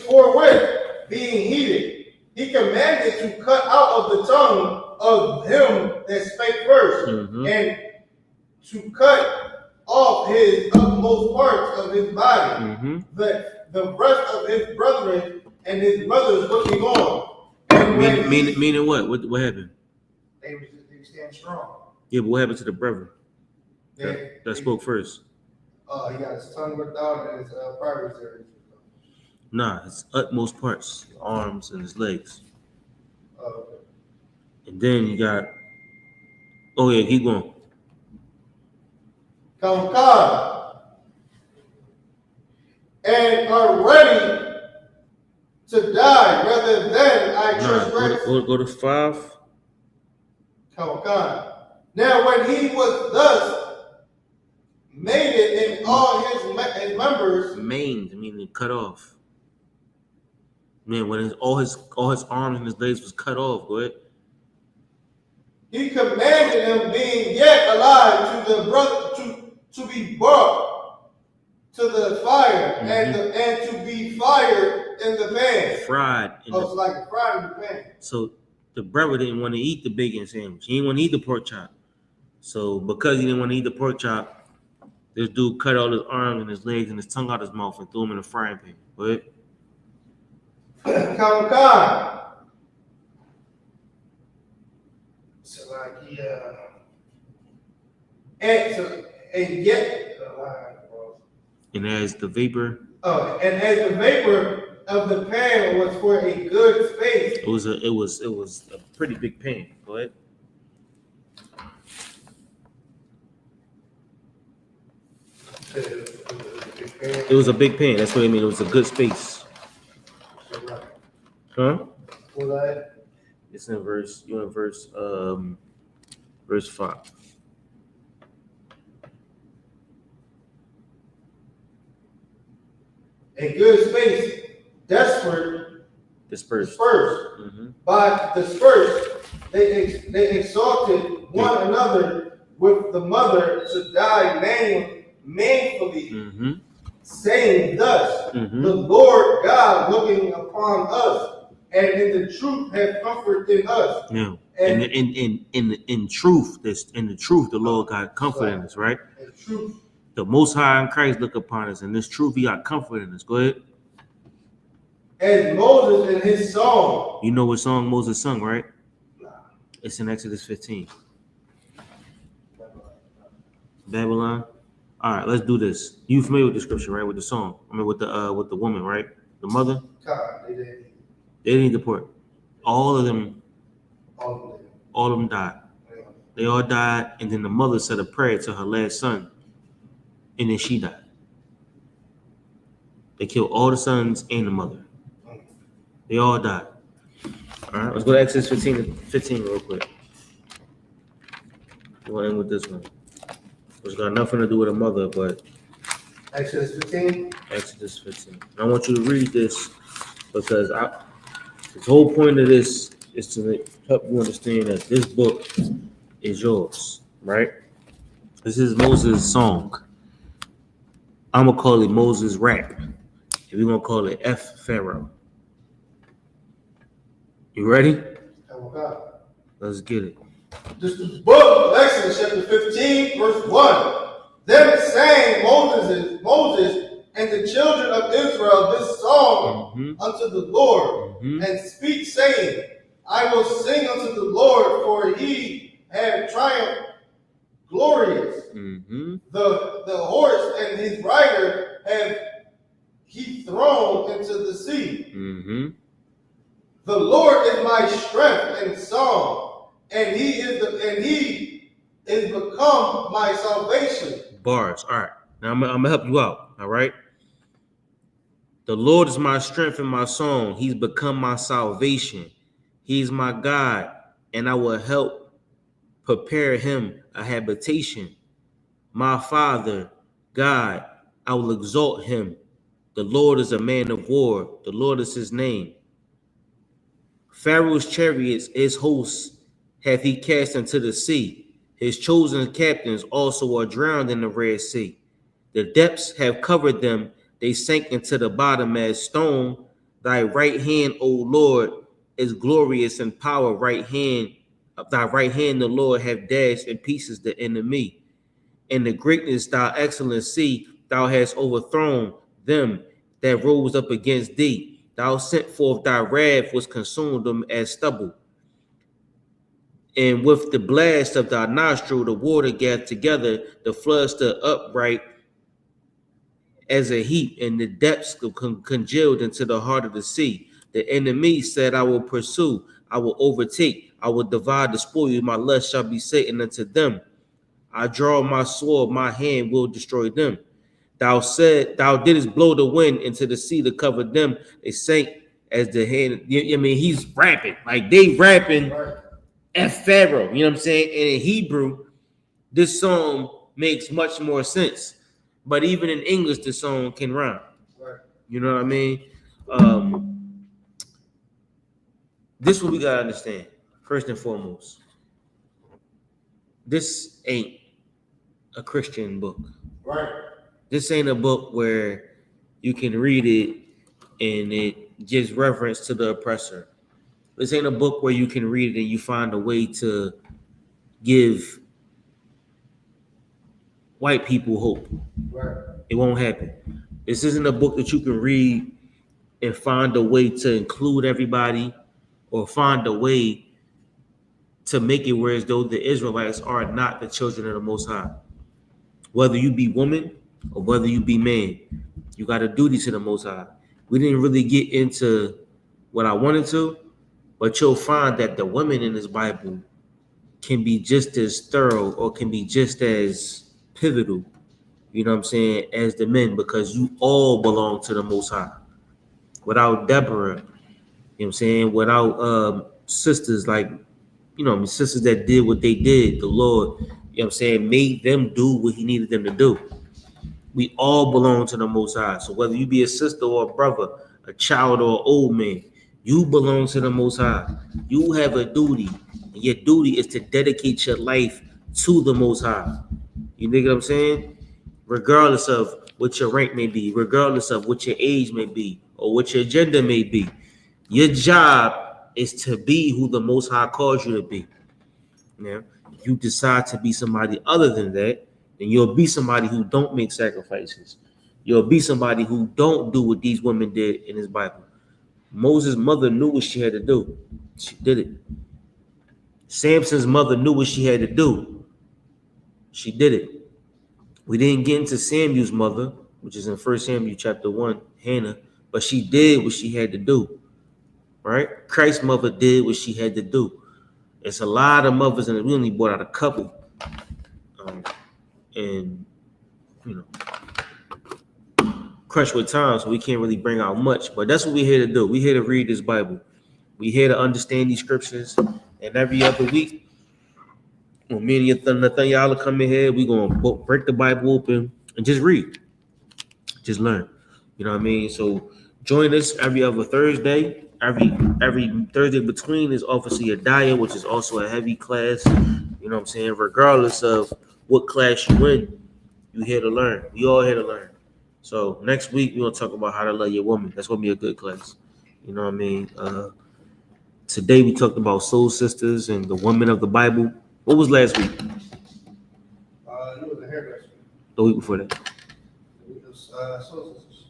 forthwith being heated, he commanded to cut out of the tongue of him that spake first, and to cut off his utmost parts of his body, the rest of his brethren and his brothers looking on. Meaning what? What happened? They stand strong. Yeah, but what happened to the brethren that spoke first? He got his tongue ripped out and his private areas. Nah, his utmost parts, his arms and his legs. Okay. And then you got, keep going. And are ready to die rather than I transgress. Go to 5. Now when he was thus mated in all his members, maimed, meaning cut off. Man, when all his arms and his legs was cut off, go ahead. He commanded him, being yet alive, to the brother to be brought to the fire and to be fired in the pan. Fried. It's like fried in the pan. So the brother didn't want to eat the bacon sandwich. He didn't want to eat the pork chop. So because he didn't want to eat the pork chop, this dude cut all his arms and his legs and his tongue out his mouth and threw him in a frying pan. Go ahead. So like, yeah. And yet, And as the vapor, and as the vapor of the pan was for a good space. it was a pretty big pan. Go ahead. It was a big pan. That's what I mean. It was a good space. Huh? It's in verse. You're in verse 5. A good space, Dispersed. Mm-hmm. By dispersed, they exalted one another with the mother to die manfully, Mm-hmm. saying thus, Mm-hmm. the Lord God looking upon us, and in the truth have comfort in us. Yeah. And in truth, the Lord got comfort in us, right? in truth, The Most High in Christ look upon us, and this truth, He got comfort in us. Go ahead. as Moses in his song. You know what song Moses sung, right? It's in Exodus 15. Babylon. All right, let's do this. You familiar with the scripture, right? With the song. I mean, with the woman, right? The mother. God, They didn't deport. All of them died. They all died, and then the mother said a prayer to her last son, and then she died. They killed all the sons and the mother. They all died. All right, let's go to Exodus 15 real quick. We'll end with this one. It's got nothing to do with a mother, but Exodus 15. Exodus 15. And I want you to read this because the whole point of this is to help you understand that this book is yours, right? This is Moses' song. I'm going to call it Moses' rap. And we're going to call it F Pharaoh. You ready? Let's get it. This is the book of Exodus, chapter 15, verse 1. Then sang Moses and the children of Israel this song unto the Lord, and speak, saying, I will sing unto the Lord, for he hath triumphed glorious. The horse and his rider have he thrown into the sea. The Lord is my strength and song, and he is become my salvation. Bars. All right. Now I'm gonna help you out. All right. The Lord is my strength and my song. He's become my salvation. He's my God, and I will help prepare him a habitation. My Father, God, I will exalt him. The Lord is a man of war. The Lord is his name. Pharaoh's chariots, his hosts, hath he cast into the sea. His chosen captains also are drowned in the Red Sea. The depths have covered them. They sank into the bottom as stone. Thy right hand, O Lord, is glorious in power. Thy right hand, the Lord, have dashed in pieces the enemy. In the greatness, thy excellency, thou hast overthrown them that rose up against thee. Thou sent forth thy wrath, was consumed them as stubble. And with the blast of thy nostril, the water gathered together, the flood stood upright as a heap, and the depths congealed into the heart of the sea. The enemy said, I will pursue, I will overtake, I will divide the spoil, my lust shall be Satan unto them. I draw my sword, my hand will destroy them. Thou said, thou didst blow the wind into the sea to cover them. They sank as the hand. I mean, he's rapping. Like they rapping F Pharaoh. You know what I'm saying? And in Hebrew, this song makes much more sense. But even in English, the song can rhyme. You know what I mean? This is what we gotta understand. First and foremost, this ain't a Christian book. Right. This ain't a book where you can read it and it gives reference to the oppressor. This ain't a book where you can read it and you find a way to give white people hope. Right. It won't happen. This isn't a book that you can read and find a way to include everybody or find a way to make it where as though the Israelites are not the children of the Most High. Whether you be woman or whether you be man, you got a duty to the Most High. We didn't really get into what I wanted to, but you'll find that the women in this Bible can be just as thorough or can be just as pivotal, you know what I'm saying, as the men, because you all belong to the Most High. Without Deborah, you know what I'm saying, without sisters like, you know, sisters that did what they did, the Lord, you know what I'm saying, made them do what he needed them to do. We all belong to the Most High. So whether you be a sister or a brother, a child or an old man, you belong to the Most High. You have a duty, and your duty is to dedicate your life to the Most High. You dig what I'm saying? Regardless of what your rank may be, regardless of what your age may be, or what your gender may be, your job is to be who the Most High calls you to be. Now, if you decide to be somebody other than that, then you'll be somebody who don't make sacrifices. You'll be somebody who don't do what these women did in this Bible. Moses' mother knew what she had to do. She did it. Samson's mother knew what she had to do. She did it. We didn't get into Samuel's mother, which is in 1 Samuel chapter 1, Hannah, but she did what she had to do. Right? Christ's mother did what she had to do. It's a lot of mothers, and we only brought out a couple. And, you know, crushed with time, so we can't really bring out much. But that's what we're here to do. We're here to read this Bible. We're here to understand these scriptures. And every other week, when me and NAYAAHLA come in here, we're going to break the Bible open and just read. Just learn. You know what I mean? So join us every other Thursday. Every Thursday between is obviously a diet, which is also a heavy class. You know what I'm saying? Regardless of what class you in, you here to learn. We all here to learn. So next week we're gonna talk about how to love your woman. That's gonna be a good class. You know what I mean? Today we talked about soul sisters and the women of the Bible. What was last week? It was a hairdresser. The week before that. It was soul sisters.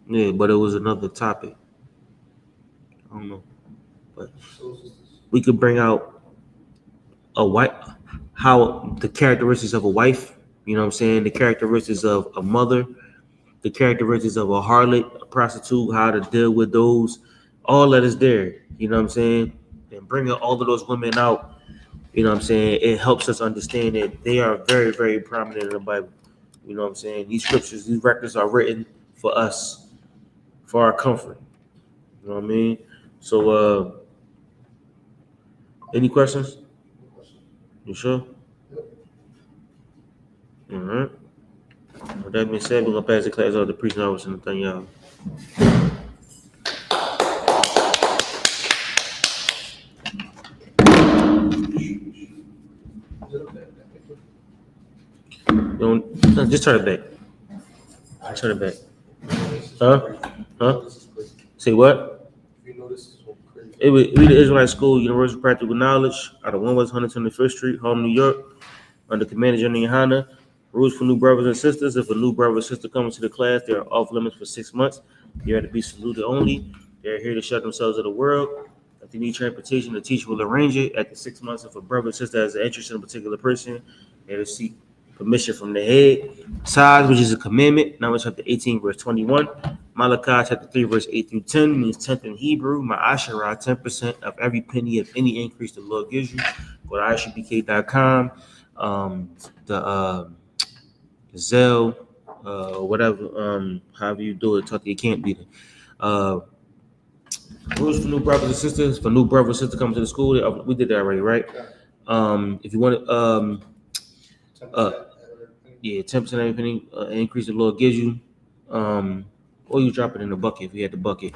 Yeah, but it was another topic. I don't know, but we could bring out a wife, how the characteristics of a wife, you know what I'm saying, the characteristics of a mother, the characteristics of a harlot, a prostitute, how to deal with those, all that is there, you know what I'm saying, and bringing all of those women out, you know what I'm saying, it helps us understand that they are very, very prominent in the Bible, you know what I'm saying. These scriptures, these records are written for us, for our comfort, you know what I mean. So, any questions? You sure? Yep. All right. With that being said, we're going to pass the class out to preaching officer Nathaniel. No, just turn it back. Turn it back. Huh? Say what? It was the Israelite School, Universal Practical Knowledge, out of 1 West 125th Street, Harlem, New York, under Commander General YAHANNA. Rules for new brothers and sisters. If a new brother or sister comes to the class, they are off limits for 6 months. They are to be saluted only. They are here to shut themselves of the world. If they need transportation, the teacher will arrange it. After 6 months, if a brother or sister has an interest in a particular person, they will seek permission from the head. Tithes, which is a commandment, Numbers chapter 18, verse 21. Malachi chapter 3, verse 8 through 10 means 10th in Hebrew. Ma'asherah, 10% of every penny of any increase the Lord gives you. Go to I.S.U.P.K.com. The Zelle, whatever, however you do it, talk to your camp leader. Rules for new brothers and sisters. For new brother or sister coming to the school, we did that already, right? If you want to, 10% of everything increase the Lord gives you, or you drop it in the bucket if you had the bucket.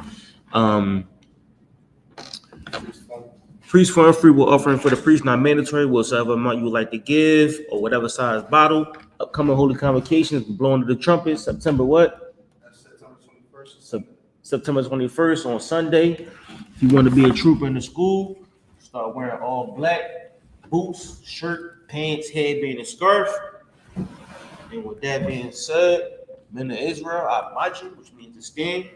Priest fund, free will offering for the priest, not mandatory. Whatever amount you would like to give, or whatever size bottle. Upcoming holy convocations, blowing the trumpet, September what? September 21st. September 21st on Sunday. If you want to be a trooper in the school, start wearing all black, boots, shirt, pants, headband, and scarf. And with that being said, men of Israel, Abmaju, which means to stand.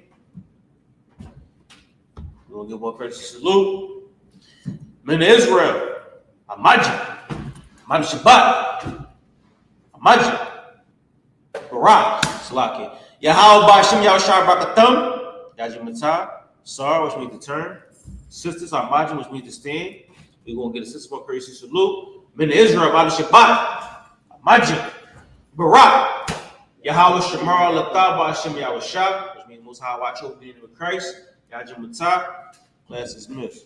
We're going to give one person a salute. Men of Israel, Amajid. Amajid Shabbat. Amajid. Barak. Salaki. Yahawah Bashim Yahushua Barakatam. Yaji Matah. Sar, which means to turn. Sisters, Amajid, which means to stand. We're going to get a sister more crazy salute. Men Israel, Bada Shabbat. Amajid. Barak. Yahawah Shamar Lataba Hashem Yahushua, which means Most High watch over the name of Christ. Yaji Matah. Class is missed.